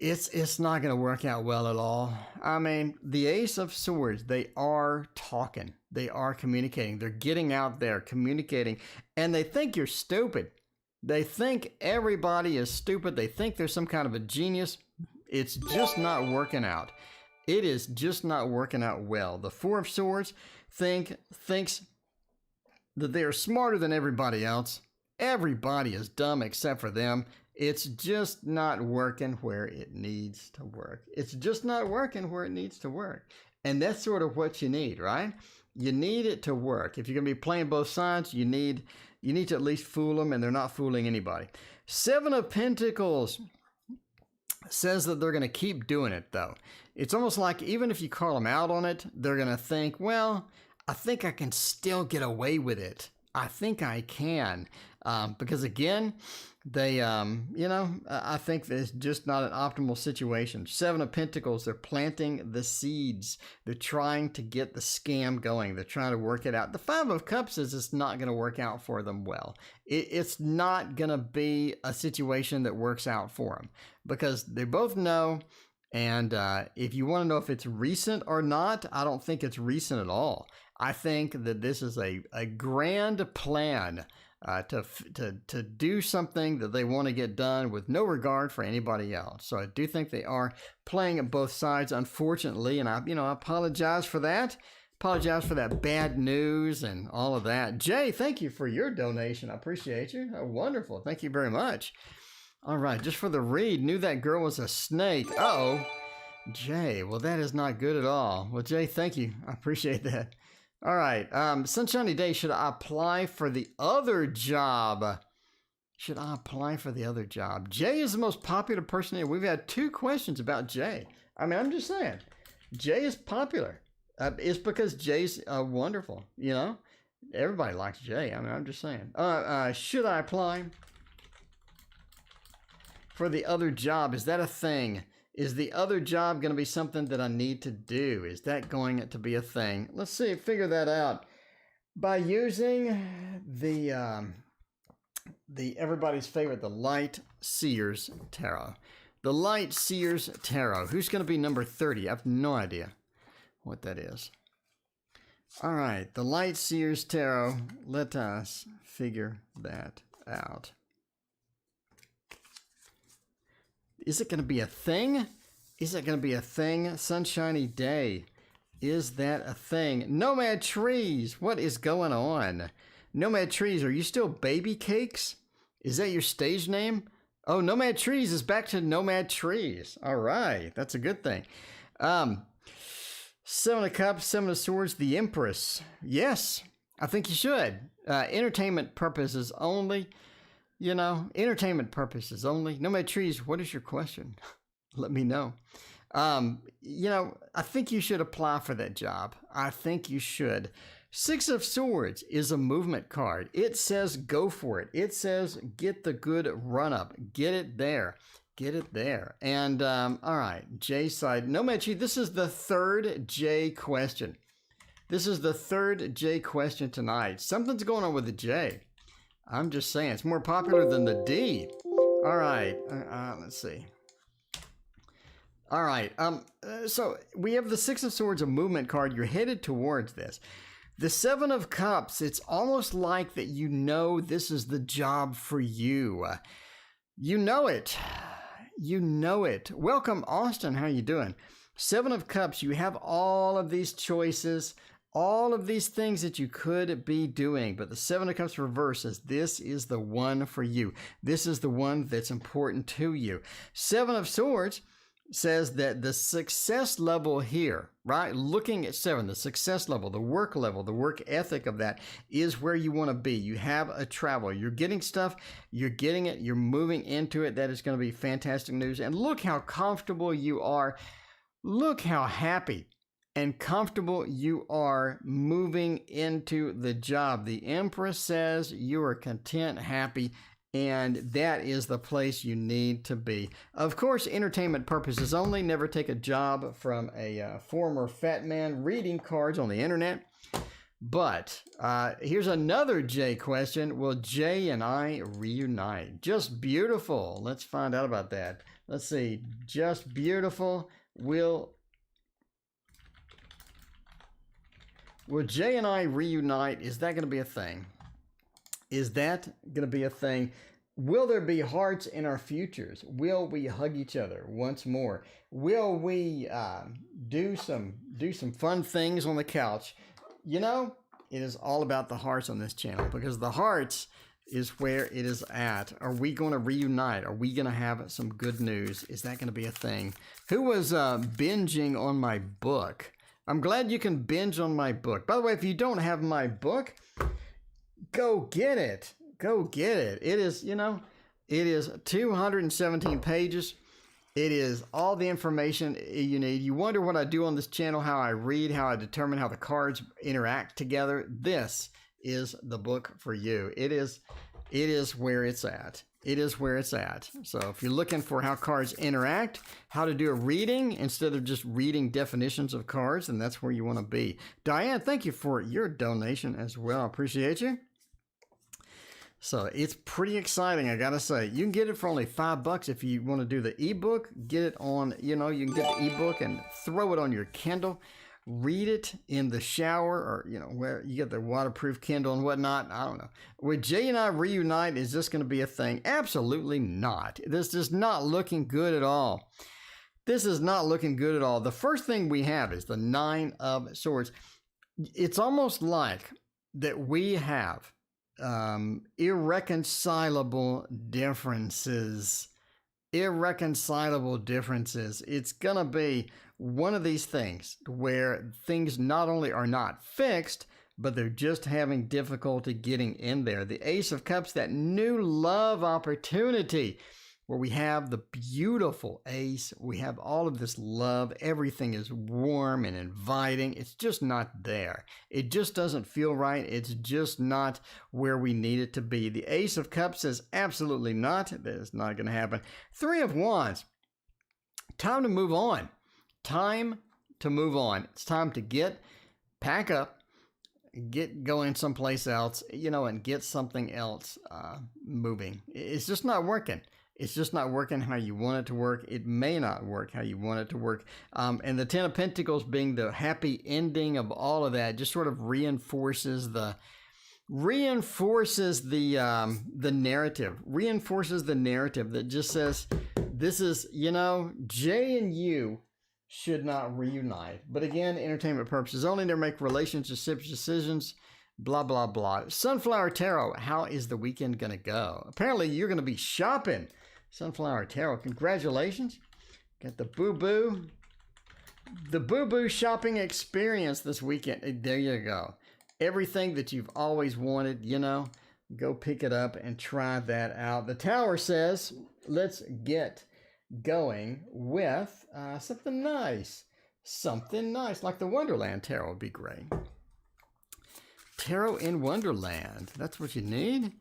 It's not going to work out well at all. I mean, the Ace of Swords, they are talking. They are communicating. They're getting out there, communicating. And they think you're stupid. They think everybody is stupid. They think there's some kind of a genius. It's just not working out. It is just not working out well. The Four of Swords thinks that they are smarter than everybody else. Everybody is dumb except for them. It's just not working where it needs to work. It's just not working where it needs to work. And that's sort of what you need, right? You need it to work. If you're going to be playing both sides, you need to at least fool them, and they're not fooling anybody. Seven of Pentacles says that they're going to keep doing it, though. It's almost like even if you call them out on it, they're going to think, well, I think I can still get away with it. I think I can. Because again, they, I think it's just not an optimal situation. Seven of Pentacles, they're planting the seeds. They're trying to get the scam going. They're trying to work it out. The Five of Cups is it's not going to work out for them well. It's not going to be a situation that works out for them because they both know. And if you want to know if it's recent or not, I don't think it's recent at all. I think that this is a grand plan to do something that they want to get done with no regard for anybody else. So I do think they are playing at both sides, unfortunately, and I apologize for that. Apologize for that bad news and all of that. Jay, thank you for your donation. I appreciate you. Oh, wonderful. Thank you very much. All right, just for the read, knew that girl was a snake. Uh-oh. Jay, well, that is not good at all. Well, Jay, thank you. I appreciate that. All right, Sunshiny Day, should I apply for the other job? Should I apply for the other job? Jay is the most popular person here. We've had 2 questions about Jay. I mean, I'm just saying, Jay is popular. It's because Jay's wonderful, you know? Everybody likes Jay. I mean, I'm just saying. Should I apply for the other job? Is that a thing? Is the other job going to be something that I need to do? Is that going to be a thing? Let's see, figure that out by using the everybody's favorite, the Light Seers Tarot. The Light Seers Tarot. Who's going to be number 30? I have no idea what that is. All right, the Light Seers Tarot. Let us figure that out. Is it going to be a thing? Is it going to be a thing? Sunshiny Day. Is that a thing? Nomad Trees. What is going on? Nomad Trees, are you still Baby Cakes? Is that your stage name? Oh, Nomad Trees is back to Nomad Trees. All right. That's a good thing. Seven of Cups, Seven of Swords, the Empress. Yes, I think you should. Entertainment purposes only. You know, entertainment purposes only. Nomad Trees, what is your question? Let me know. I think you should apply for that job. I think you should. Six of Swords is a movement card. It says go for it. It says get the good run up. Get it there. Get it there. And, all right, J side. Nomad Trees, this is the 3rd J question. This is the 3rd J question tonight. Something's going on with the J. I'm just saying, it's more popular than the D. All right, let's see. All right, so we have the Six of Swords, a movement card. You're headed towards this. The Seven of Cups, it's almost like that you know this is the job for you. You know it. You know it. Welcome, Austin. How you doing? Seven of Cups, you have all of these choices. all of these things that you could be doing, but the Seven of Cups reverse says this is the one for you. This is the one that's important to you. Seven of Swords says that the success level here, right? Looking at 7, the success level, the work ethic of that is where you want to be. You have a travel. You're getting stuff. You're getting it. You're moving into it. That is going to be fantastic news. And look how comfortable you are. Look how happy and comfortable you are moving into the job. The Empress says you are content, happy, and that is the place you need to be. Of course, entertainment purposes only. Never take a job from a former fat man reading cards on the internet. But here's another Jay question. Will Jay and I reunite? Just beautiful. Let's find out about that. Let's see. Just beautiful. Will Jay and I reunite? Is that going to be a thing? Is that going to be a thing? Will there be hearts in our futures? Will we hug each other once more? Will we do some fun things on the couch? You know, it is all about the hearts on this channel, because the hearts is where it is at. Are we going to reunite? Are we going to have some good news? Is that going to be a thing? Who was binging on my book? I'm glad you can binge on my book. By the way, if you don't have my book, go get it. Go get it. It is, you know, it is 217 pages. It is all the information you need. You wonder what I do on this channel, how I read, how I determine how the cards interact together. This is the book for you. It is where it's at. It is where it's at. So if you're looking for how cards interact, how to do a reading instead of just reading definitions of cards, then that's where you want to be. Diane, thank you for your donation as well. I appreciate you. So it's pretty exciting, I gotta say. You can get it for only $5 if you want to do the ebook. Get it on, you know, you can get the ebook and throw it on your Kindle. Read it in the shower, or, you know, where you get the waterproof Kindle and whatnot. I don't know. Would Jay and I reunite? Is this going to be a thing? Absolutely not. This is not looking good at all. This is not looking good at all. The first thing we have is the 9 of Swords. It's almost like that we have irreconcilable differences. Irreconcilable differences. It's going to be one of these things where things not only are not fixed, but they're just having difficulty getting in there. The Ace of Cups, that new love opportunity where we have the beautiful ace, we have all of this love, everything is warm and inviting. It's just not there. It just doesn't feel right. It's just not where we need it to be. The Ace of Cups says absolutely not. That is not going to happen. 3 of Wands, time to move on. Time to move on. It's time to pack up, get going someplace else, you know, and get something else moving. It's just not working. It's just not working how you want it to work. It may not work how you want it to work. And the 10 of Pentacles being the happy ending of all of that just sort of reinforces the narrative. Reinforces the narrative that just says, this is, you know, Jay and you should not reunite. But again, entertainment purposes only. They make relationships decisions. Blah, blah, blah. Sunflower Tarot, how is the weekend going to go? Apparently, you're going to be shopping. Sunflower Tarot, congratulations. Got the boo-boo. The boo-boo shopping experience this weekend. There you go. Everything that you've always wanted, you know, go pick it up and try that out. The Tower says, let's get going with something nice. Something nice, like the Wonderland Tarot would be great. Tarot in Wonderland. That's what you need.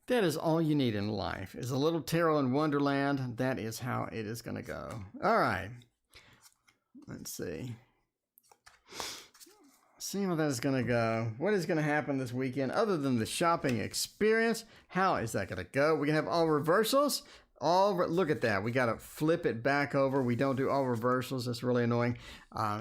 That is all you need in life, is a little tarot in Wonderland. That is how it is going to go. All right. Let's see. See how that is going to go. What is going to happen this weekend other than the shopping experience? How is that going to go? We're going to have all reversals. Look at that. We got to flip it back over. We don't do all reversals. That's really annoying.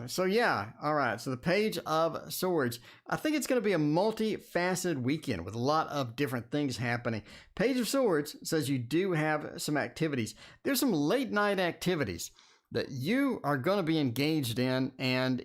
So yeah. All right. So the Page of Swords. I think it's going to be a multifaceted weekend with a lot of different things happening. Page of Swords says you do have some activities. There's some late night activities that you are going to be engaged in. And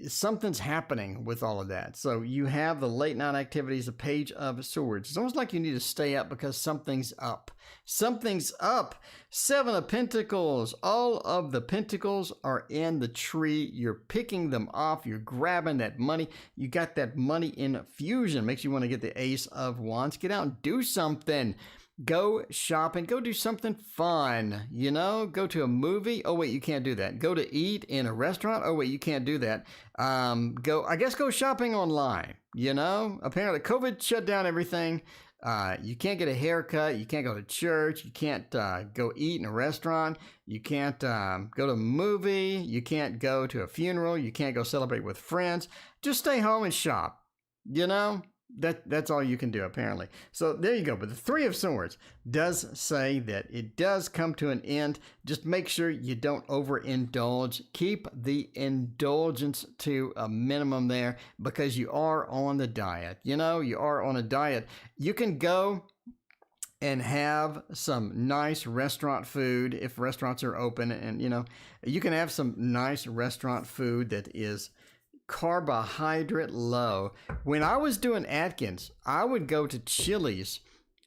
something's happening with all of that. So you have the late night activities, a page of swords. It's almost like you need to stay up because something's up. Something's up. 7 of Pentacles. All of the pentacles are in the tree. You're picking them off. You're grabbing that money. You got that money infusion. Makes you want to get the Ace of Wands. Get out and do something. Go shopping. Go do something fun. You know, go to a movie. Oh, wait, you can't do that. Go to eat in a restaurant. Oh, wait, you can't do that. Go shopping online. You know, apparently COVID shut down everything. You can't get a haircut. You can't go to church. You can't go eat in a restaurant. You can't go to a movie. You can't go to a funeral. You can't go celebrate with friends. Just stay home and shop. You know? That's all you can do, apparently. So there you go. But the 3 of Swords does say that it does come to an end. Just make sure you don't overindulge. Keep the indulgence to a minimum there because you are on the diet. You know, you are on a diet. You can go and have some nice restaurant food if restaurants are open. And, you know, you can have some nice restaurant food that is carbohydrate low. When I was doing Atkins, I would go to Chili's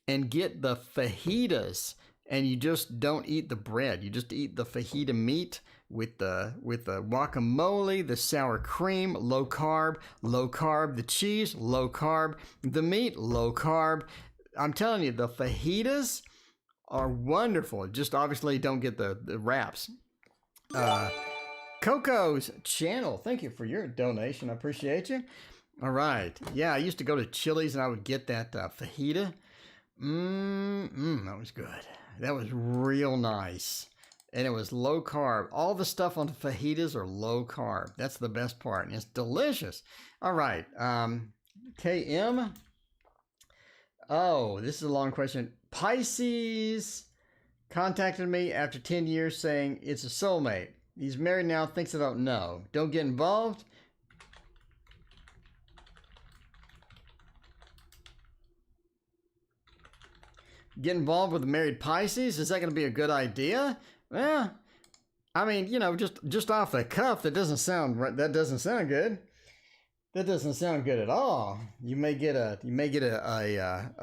and get the fajitas, and you just don't eat the bread. You just eat the fajita meat with the guacamole, the sour cream, low carb, the cheese, low carb, the meat, low carb. I'm telling you, the fajitas are wonderful. Just obviously don't get the wraps. Coco's channel, thank you for your donation. I appreciate you. All right. Yeah, I used to go to Chili's and I would get that fajita. That was good. That was real nice. And it was low carb. All the stuff on the fajitas are low carb. That's the best part. And it's delicious. All right. KM. Oh, this is a long question. Pisces contacted me after 10 years saying it's a soulmate. He's married now, thinks I don't know. Don't get involved. Get involved with a married Pisces? Is that going to be a good idea? Well, I mean, you know, just off the cuff, that doesn't sound good. That doesn't sound good at all. You may get a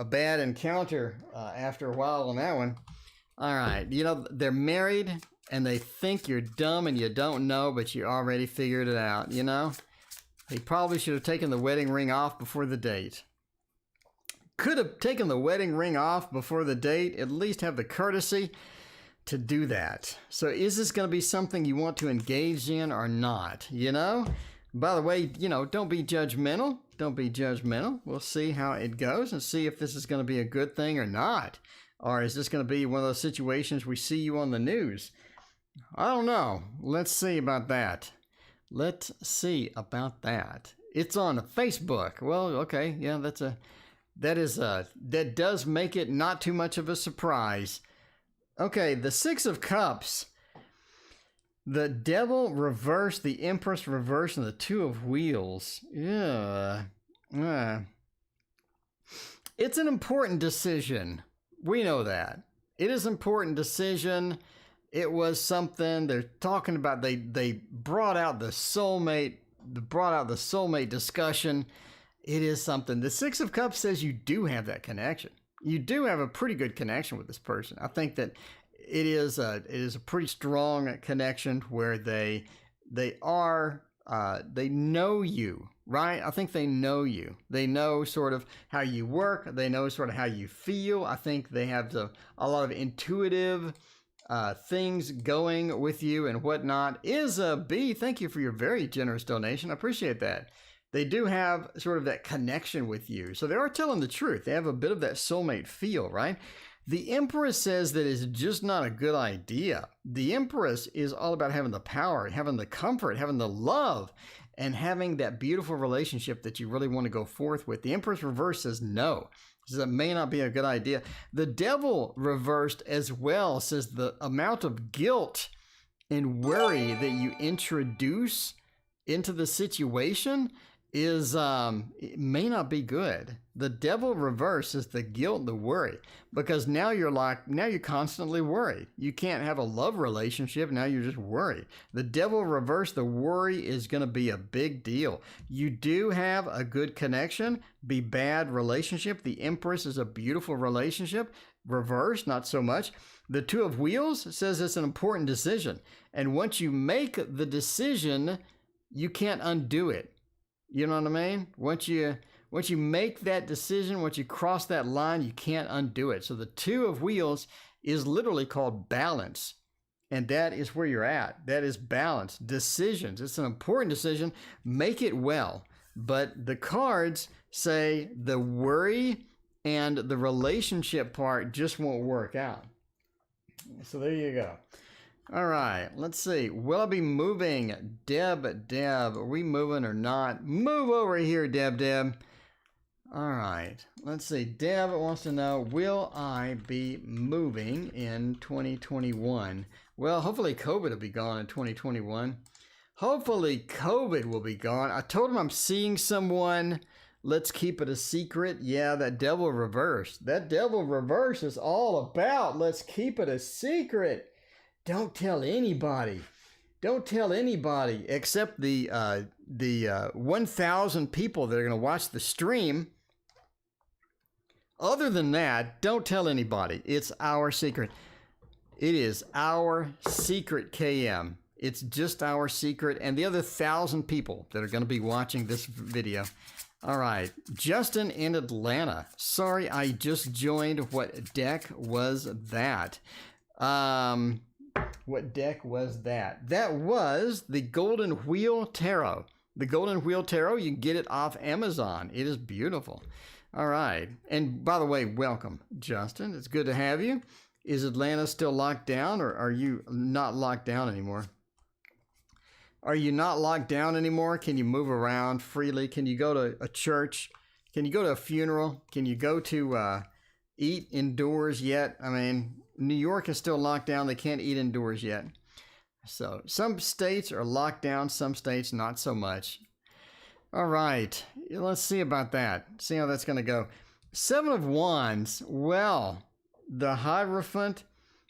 bad encounter after a while on that one. All right, you know, they're married and they think you're dumb and you don't know, but you already figured it out, you know? He probably should have taken the wedding ring off before the date. Could have taken the wedding ring off before the date, at least have the courtesy to do that. So is this going to be something you want to engage in or not, you know? By the way, you know, don't be judgmental. Don't be judgmental. We'll see how it goes and see if this is going to be a good thing or not. Or is this going to be one of those situations we see you on the news? I don't know. Let's see about that. Let's see about that. It's on Facebook. Well, okay. Yeah, that does make it not too much of a surprise. Okay, the 6 of Cups. The Devil reversed, the Empress reversed, and the 2 of Wheels. Yeah. It's an important decision. We know that. It is an important decision. It was something they're talking about. They brought out the soulmate, discussion. It is something. The 6 of Cups says you do have that connection. You do have a pretty good connection with this person. I think that it is a pretty strong connection where they know you, right? I think they know you. They know sort of how you work. They know sort of how you feel. I think they have a lot of intuitive things going with you and whatnot. Is a B. Thank you for your very generous donation. I appreciate that. They do have sort of that connection with you. So they are telling the truth. They have a bit of that soulmate feel, right? The Empress says that it's just not a good idea. The Empress is all about having the power, having the comfort, having the love, and having that beautiful relationship that you really want to go forth with. The Empress reverse says no. Says that may not be a good idea. The Devil reversed as well says the amount of guilt and worry that you introduce into the situation is it may not be good. The devil reverse is the guilt, the worry, because now you're constantly worried. You can't have a love relationship. Now you're just worried. The devil reverse, the worry is going to be a big deal. You do have a good connection, be bad relationship. The Empress is a beautiful relationship. Reverse, not so much. The Two of Wheels says it's an important decision. And once you make the decision, you can't undo it. You know what I mean? Once you make that decision, once you cross that line, you can't undo it. So the Two of Wheels is literally called balance. And that is where you're at. That is balance. Decisions. It's an important decision. Make it well. But the cards say the worry and the relationship part just won't work out. So there you go. All right, let's see. Will I be moving? Deb, are we moving or not? Move over here, Deb. All right, let's see. Deb wants to know, will I be moving in 2021? Well, hopefully COVID will be gone in 2021. Hopefully COVID will be gone. I told him I'm seeing someone. Let's keep it a secret. Yeah, that devil reverse. That devil reverse is all about let's keep it a secret. Don't tell anybody. Don't tell anybody except the 1,000 people that are going to watch the stream. Other than that, don't tell anybody. It's our secret. It is our secret, KM. It's just our secret and the other 1,000 people that are going to be watching this video. All right, Justin in Atlanta. Sorry, I just joined. What deck was that? What deck was that? That was the Golden Wheel Tarot. The Golden Wheel Tarot, you can get it off Amazon. It is beautiful. All right. And by the way, welcome, Justin. It's good to have you. Is Atlanta still locked down, or are you not locked down anymore? Are you not locked down anymore? Can you move around freely? Can you go to a church? Can you go to a funeral? Can you go to eat indoors yet? I mean, New York is still locked down. They can't eat indoors yet. So some states are locked down, some states not so much. All right, let's see about that. See how that's going to go. Seven of Wands. Well, the Hierophant,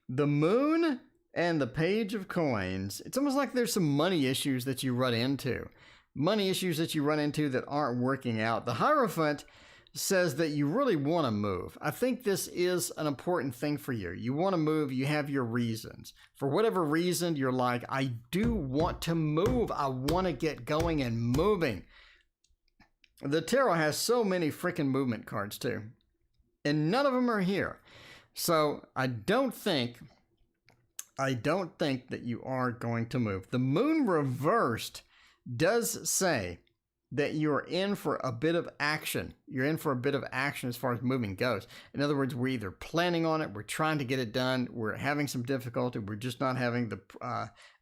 the Moon, and the Page of Coins. It's almost like there's some money issues that you run into. Money issues that you run into that aren't working out. The Hierophant says that you really want to move. I think this is an important thing for you. You want to move. You have your reasons. For whatever reason, you're like, I do want to move. I want to get going and moving. The tarot has so many freaking movement cards too. And none of them are here. So I don't think that you are going to move. The Moon reversed does say that you're in for a bit of action. You're in for a bit of action as far as moving goes. In other words, we're either planning on it, we're trying to get it done, we're having some difficulty, we're just not having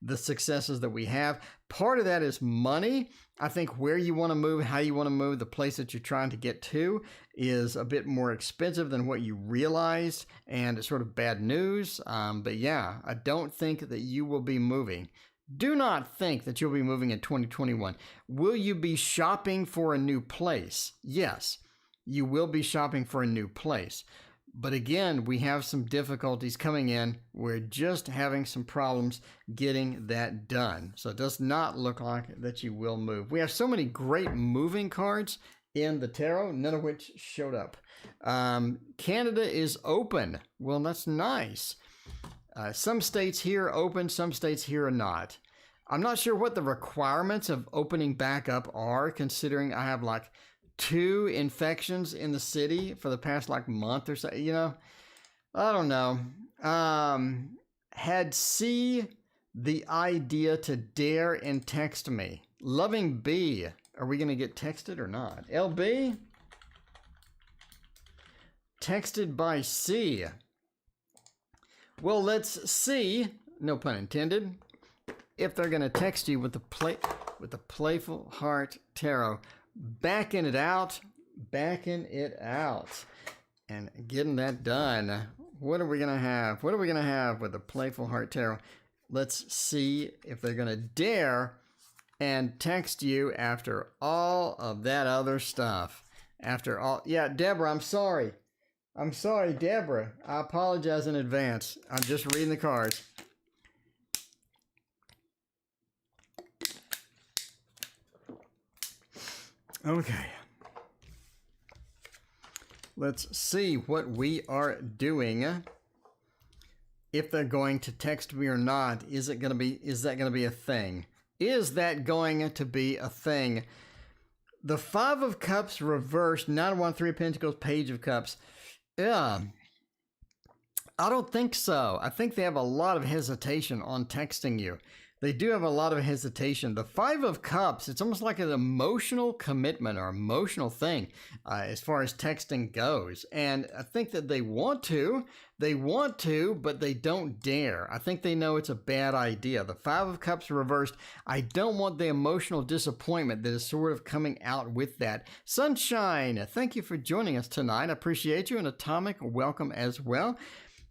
the successes that we have. Part of that is money. I think where you want to move, how you want to move, the place that you're trying to get to is a bit more expensive than what you realized, and it's sort of bad news. But yeah, I don't think that you will be moving. Do not think that you'll be moving in 2021. Will you be shopping for a new place? Yes, you will be shopping for a new place. But again, we have some difficulties coming in. We're just having some problems getting that done. So it does not look like that you will move. We have so many great moving cards in the tarot, none of which showed up. Canada is open. Well, that's nice. Some states here are open, some states here are not. I'm not sure what the requirements of opening back up are, considering I have like 2 infections in the city for the past like month or so. You know, I don't know. Had C the idea to dare and text me. Loving B. Are we going to get texted or not? LB? Texted by C. Well, let's see, no pun intended, if they're going to text you with the Playful Heart Tarot. Backing it out, and getting that done. What are we going to have? What are we going to have with the Playful Heart Tarot? Let's see if they're going to dare and text you after all of that other stuff. After all, yeah, Deborah, I'm sorry. I'm sorry, Deborah. I apologize in advance. I'm just reading the cards. Okay. Let's see what we are doing. If they're going to text me or not, is that going to be a thing? Is that going to be a thing? The Five of Cups reversed, Knight of Wands, Three of Pentacles, Page of Cups. Yeah. I don't think so. I think they have a lot of hesitation on texting you. They do have a lot of hesitation. The Five of Cups, it's almost like an emotional commitment or emotional thing as far as texting goes. And I think that they want to, but they don't dare. I think they know it's a bad idea. The Five of Cups reversed. I don't want the emotional disappointment that is sort of coming out with that. Sunshine, thank you for joining us tonight. I appreciate you. And Atomic, welcome as well.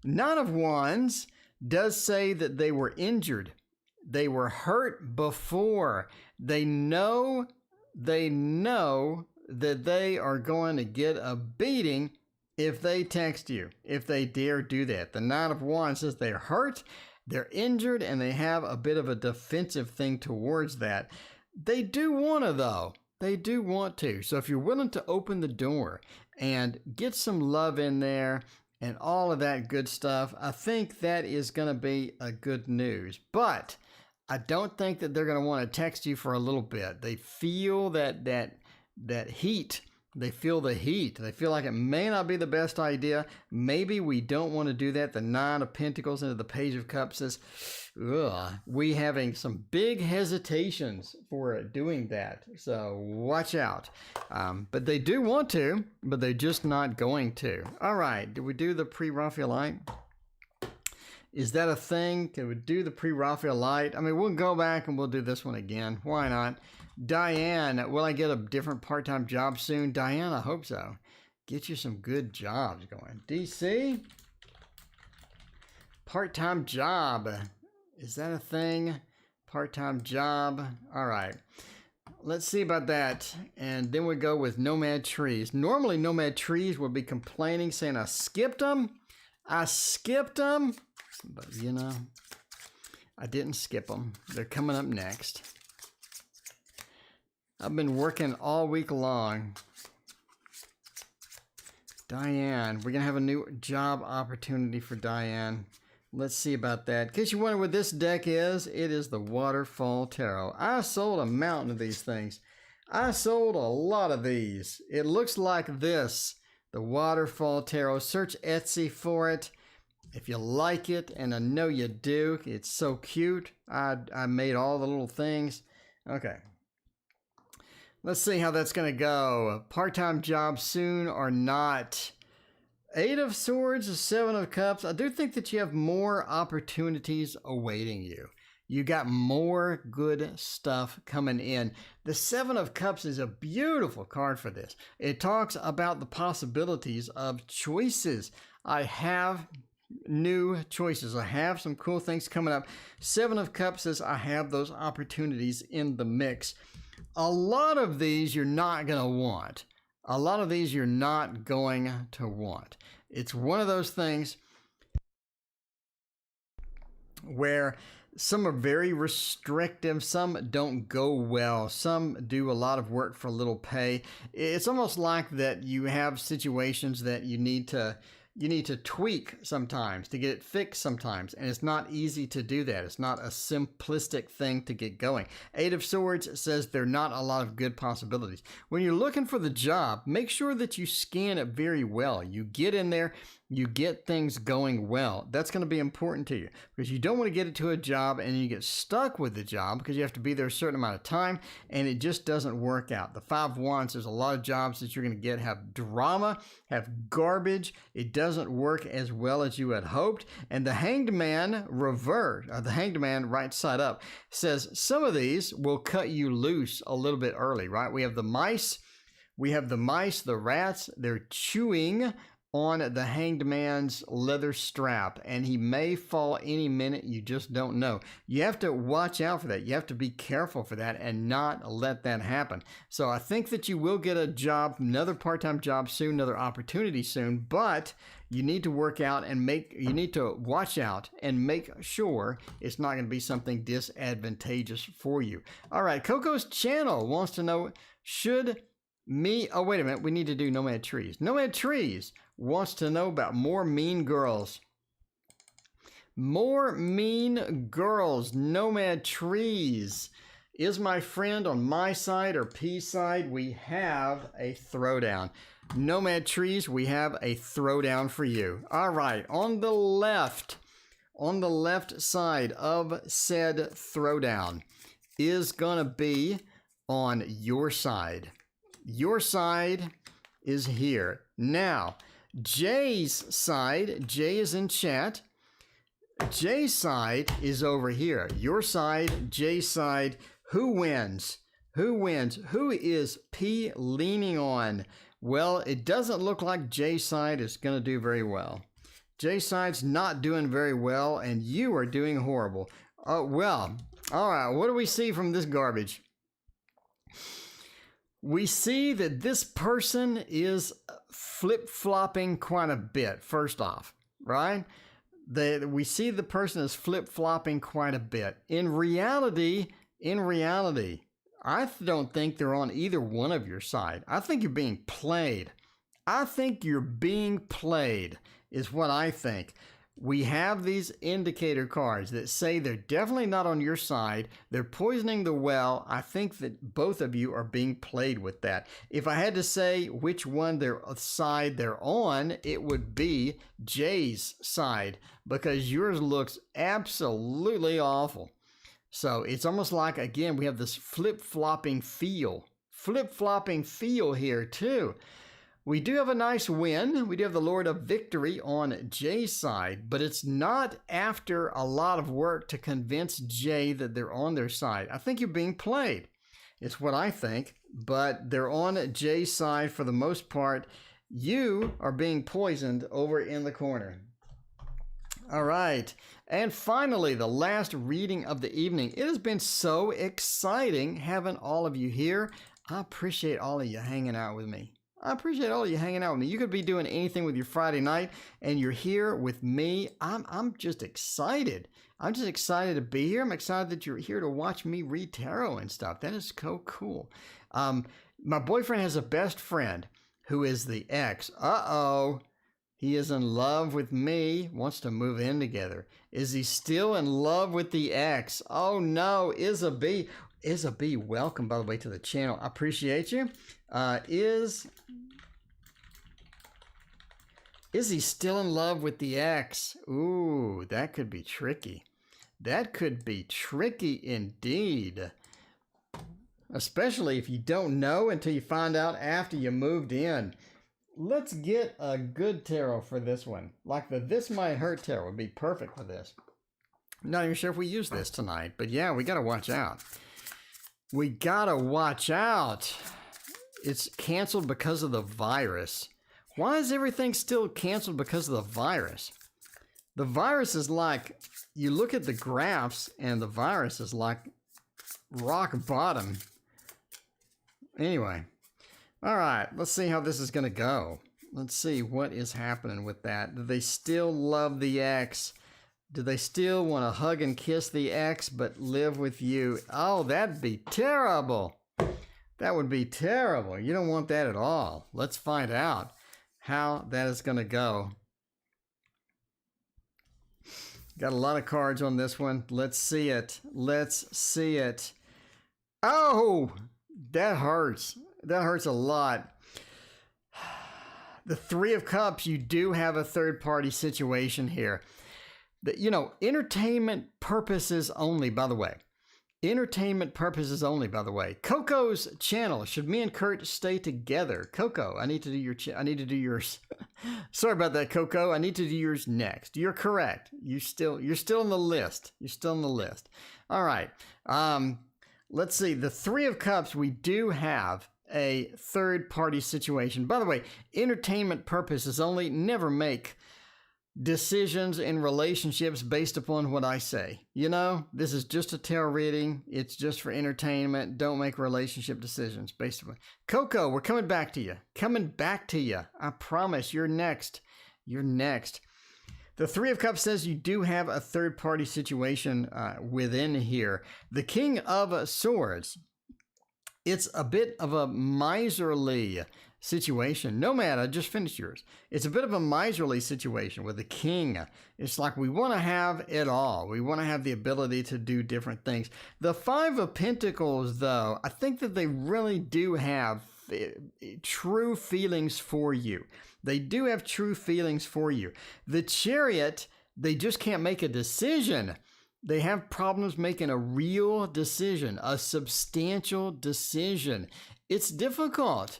Knight of Wands does say that they were injured. They were hurt before. They know that they are going to get a beating if they text you, if they dare do that. The Knight of Wands says they're hurt, they're injured, and they have a bit of a defensive thing towards that. They do want to, though. They do want to. So if you're willing to open the door and get some love in there and all of that good stuff, I think that is going to be a good news. But I don't think that they're going to want to text you for a little bit. They feel that heat. They feel the heat. They feel like it may not be the best idea. Maybe we don't want to do that. The Nine of Pentacles into the Page of Cups says, we having some big hesitations for doing that. So watch out. But they do want to, but they're just not going to. All right. Did we do the pre-Raphaelite? Is that a thing? Can we do the pre-Raphaelite? I mean, we'll go back and we'll do this one again. Why not? Diane, will I get a different part-time job soon? Diane, I hope so. Get you some good jobs going. DC, part-time job. Is that a thing? Part-time job. All right. Let's see about that. And then we go with Nomad Trees. Normally, Nomad Trees would be complaining, saying, I skipped them. But, you know, I didn't skip them. They're coming up next. I've been working all week long. Diane, we're going to have a new job opportunity for Diane. Let's see about that. In case you wonder what this deck is, it is the Waterfall Tarot. I sold a mountain of these things. I sold a lot of these. It looks like this, the Waterfall Tarot. Search Etsy for it. If you like it, and I know you do, it's so cute. I made all the little things. Okay. Let's see how that's going to go. Part-time job soon or not. Eight of Swords, Seven of Cups. I do think that you have more opportunities awaiting you. You got more good stuff coming in. The Seven of Cups is a beautiful card for this. It talks about the possibilities of choices. I have new choices. I have some cool things coming up. Seven of Cups says I have those opportunities in the mix. A lot of these you're not going to want. A lot of these you're not going to want. It's one of those things where some are very restrictive, some don't go well, some do a lot of work for little pay. It's almost like that you have situations that you need to tweak sometimes to get it fixed sometimes, and it's not easy to do that. It's not a simplistic thing to get going. Eight of Swords says there are not a lot of good possibilities. When you're looking for the job, make sure that you scan it very well. You get in there, you get things going well. That's going to be important to you because you don't want to get into a job and you get stuck with the job because you have to be there a certain amount of time and it just doesn't work out. The Five of Wands, there's a lot of jobs that you're going to get have drama, have garbage. It doesn't work as well as you had hoped. And the Hanged Man the Hanged Man right side up says some of these will cut you loose a little bit early, right? We have the mice, the rats, they're chewing on the Hanged Man's leather strap, and he may fall any minute. You just don't know. You have to watch out for that. You have to be careful for that and not let that happen. So I think that you will get a job, another part-time job soon, another opportunity soon, but you need to work out and you need to watch out and make sure it's not going to be something disadvantageous for you. All right, Coco's channel wants to know, oh, wait a minute, we need to do Nomad Trees. Nomad Trees wants to know about more mean girls. More mean girls. Nomad Trees. Is my friend on my side or P side? We have a throwdown. Nomad Trees, we have a throwdown for you. All right, on the left side of said throwdown is gonna be on your side. Your side is here. Now, Jay's side, Jay is in chat. Jay's side is over here. Your side, Jay's side. Who wins? Who wins? Who is P leaning on? Well, it doesn't look like Jay's side is going to do very well. Jay's side's not doing very well, and you are doing horrible. Oh, well, all right, what do we see from this garbage? We see that this person is flip-flopping quite a bit, first off, right? We see the person is flip-flopping quite a bit. In reality, I don't think they're on either one of your side. I think you're being played. I think you're being played is what I think. We have these indicator cards that say they're definitely not on your side. They're poisoning the well. I think that both of you are being played with that. If I had to say which one side they're on, it would be Jay's side, because yours looks absolutely awful. So it's almost like, again, we have this flip-flopping feel. Flip-flopping feel here, too. We do have a nice win. We do have the Lord of Victory on Jay's side, but it's not after a lot of work to convince Jay that they're on their side. I think you're being played. It's what I think, but they're on Jay's side for the most part. You are being poisoned over in the corner. All right. And finally, the last reading of the evening. It has been so exciting having all of you here. I appreciate all of you hanging out with me. You could be doing anything with your Friday night, and you're here with me. I'm just excited. I'm just excited to be here. I'm excited that you're here to watch me read tarot and stuff. That is so cool. My boyfriend has a best friend who is the ex. Uh-oh. He is in love with me, wants to move in together. Is he still in love with the ex? Oh no, Isa B, welcome, by the way, to the channel. I appreciate you. Is he still in love with the ex? Ooh, that could be tricky. That could be tricky indeed. Especially if you don't know until you find out after you moved in. Let's get a good tarot for this one. Like the This Might Hurt tarot would be perfect for this. I'm not even sure if we use this tonight, but yeah, we gotta watch out. We gotta watch out. It's canceled because of the virus. Why is everything still canceled because of the virus? The virus is like, you look at the graphs and the virus is like rock bottom. Anyway. All right, let's see how this is going to go. Let's see what is happening with that. Do they still love the ex? Do they still want to hug and kiss the ex but live with you? Oh, that'd be terrible. That would be terrible. You don't want that at all. Let's find out how that is going to go. Got a lot of cards on this one. Let's see it. Let's see it. Oh, that hurts. That hurts a lot. The Three of Cups, you do have a third-party situation here. Entertainment purposes only, by the way. Entertainment purposes only, by the way. Coco's channel. Should me and Kurt stay together? Coco, I need to do yours. Sorry about that, Coco. I need to do yours next. You're correct. You're still on the list. You're still on the list. All right. Let's see. The Three of Cups, we do have a third-party situation. By the way, entertainment purposes only. Never make decisions in relationships based upon what I say. You know, this is just a tarot reading. It's just for entertainment. Don't make relationship decisions based upon. Coco, we're coming back to you. Coming back to you. I promise. You're next. You're next. The Three of Cups says you do have a third-party situation within here. The King of Swords. It's a bit of a miserly situation. Nomad, I just finished yours. It's a bit of a miserly situation with the king. It's like we want to have it all. We want to have the ability to do different things. The Five of Pentacles, though, I think that they really do have true feelings for you. They do have true feelings for you. The Chariot, they just can't make a decision. They have problems making a real decision, a substantial decision. It's difficult.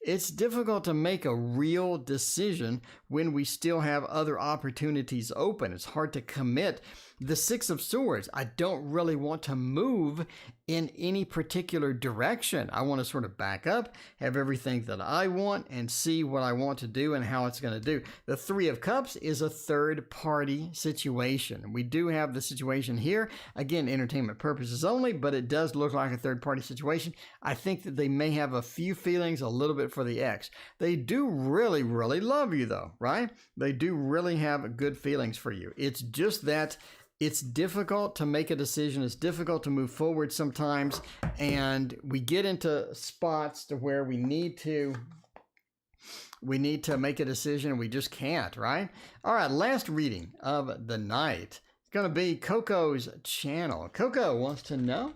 It's difficult to make a real decision when we still have other opportunities open. It's hard to commit. The Six of Swords, I don't really want to move in any particular direction. I want to sort of back up, have everything that I want, and see what I want to do and how it's going to do. The Three of Cups is a third-party situation. We do have the situation here. Again, entertainment purposes only, but it does look like a third-party situation. I think that they may have a few feelings, a little bit for the ex. They do really, really love you, though, right? They do really have good feelings for you. It's just that it's difficult to make a decision. It's difficult to move forward sometimes. And we get into spots to where we need to make a decision. We just can't, right? All right, last reading of the night. It's going to be Coco's channel. Coco wants to know.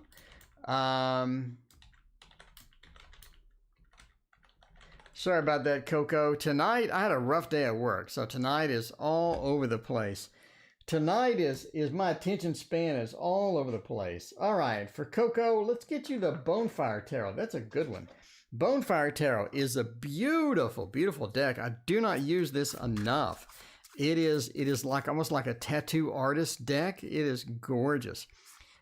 Sorry about that, Coco. Tonight, I had a rough day at work. So tonight is all over the place. Tonight is my attention span is all over the place. All right, for Coco, let's get you the Bonfire Tarot. That's a good one. Bonfire Tarot is a beautiful, beautiful deck. I do not use this enough. It is like almost like a tattoo artist deck. It is gorgeous.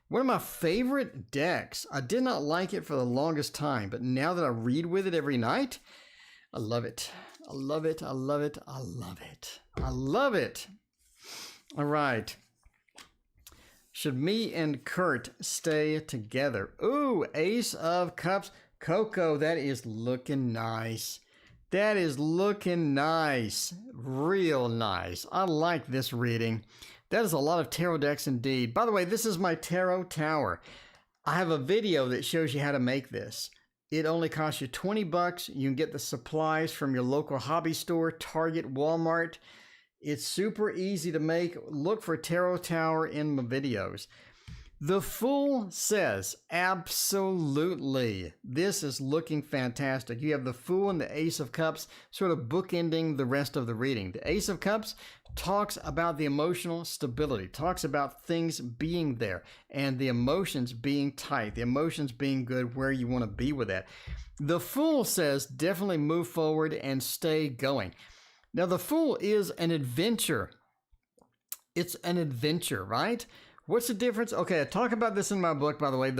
One of my favorite decks. I did not like it for the longest time, but now that I read with it every night, I love it. I love it. I love it. I love it. I love it. All right. Should me and Kurt stay together? Ooh, Ace of Cups. Coco, that is looking nice. That is looking nice. Real nice. I like this reading. That is a lot of tarot decks indeed. By the way, this is my tarot tower. I have a video that shows you how to make this. It only costs you 20 bucks. You can get the supplies from your local hobby store, Target, Walmart. It's super easy to make. Look for Tarot Tower in my videos. The Fool says, absolutely. This is looking fantastic. You have the Fool and the Ace of Cups sort of bookending the rest of the reading. The Ace of Cups talks about the emotional stability, talks about things being there and the emotions being tight, the emotions being good, where you want to be with that. The Fool says, definitely move forward and stay going. Now, the Fool is an adventure. It's an adventure, right? What's the difference? Okay, I talk about this in my book, by the way.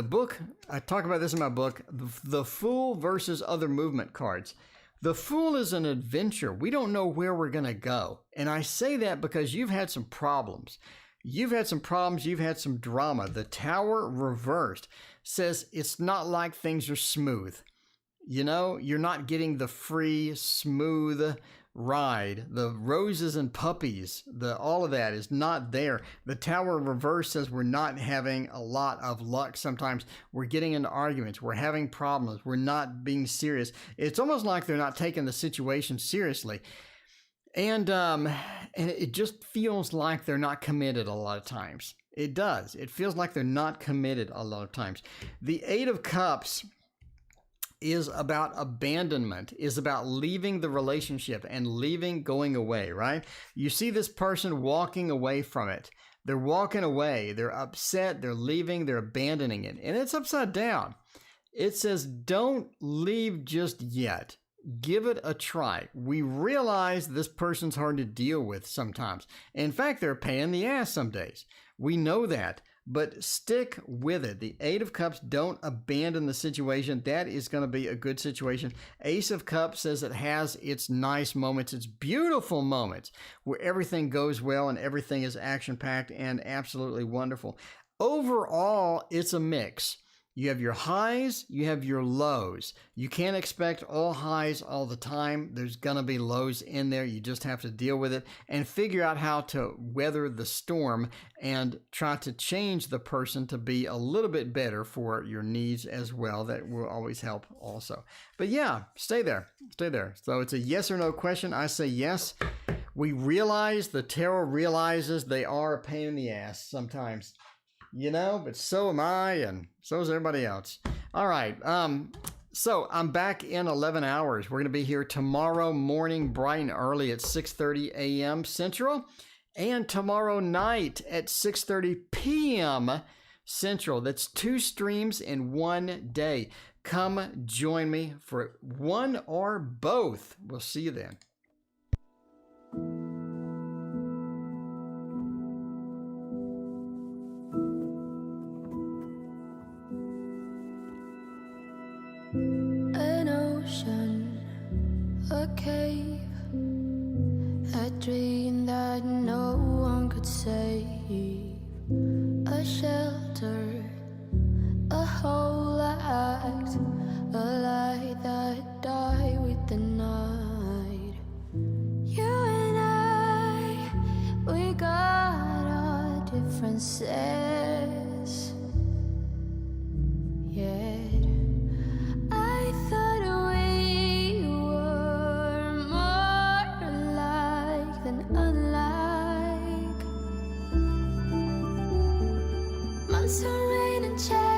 I talk about this in my book, The Fool versus Other Movement Cards. The Fool is an adventure. We don't know where we're going to go. And I say that because you've had some problems. You've had some problems. You've had some drama. The Tower reversed says it's not like things are smooth. You know, you're not getting the free, smooth ride. The roses and puppies, all of that is not there. The Tower reverse says we're not having a lot of luck. Sometimes we're getting into arguments. We're having problems. We're not being serious. It's almost like they're not taking the situation seriously. And it just feels like they're not committed a lot of times. It does. It feels like they're not committed a lot of times. The Eight of Cups is about abandonment, is about leaving the relationship and leaving, going away, right? You see this person walking away from it. They're walking away. They're upset. They're leaving. They're abandoning it. And it's upside down. It says, don't leave just yet. Give it a try. We realize this person's hard to deal with sometimes. In fact, they're a pain in the ass some days. We know that. but stick with it. The Eight of Cups, don't abandon the situation. That is going to be a good situation. Ace of Cups says it has its nice moments, its beautiful moments, where everything goes well and everything is action-packed and absolutely wonderful. Overall, it's a mix. You have your highs, you have your lows. You can't expect all highs all the time. There's going to be lows in there. You just have to deal with it and figure out how to weather the storm and try to change the person to be a little bit better for your needs as well. That will always help also. But yeah, stay there. Stay there. So it's a yes or no question. I say yes. We realize, the tarot realizes they are a pain in the ass sometimes. You know, but so am I, and so is everybody else. All right, so I'm back in 11 hours. We're going to be here tomorrow morning, bright and early at 6:30 a.m. Central, and tomorrow night at 6:30 p.m. Central. That's 2 streams in one day. Come join me for one or both. We'll see you then. A cave, a dream that no one could save, a shelter, a whole act, a light that died with the night. You and I, we got our differences, yeah. I thought we were more alike than unlike. Months of rain and change.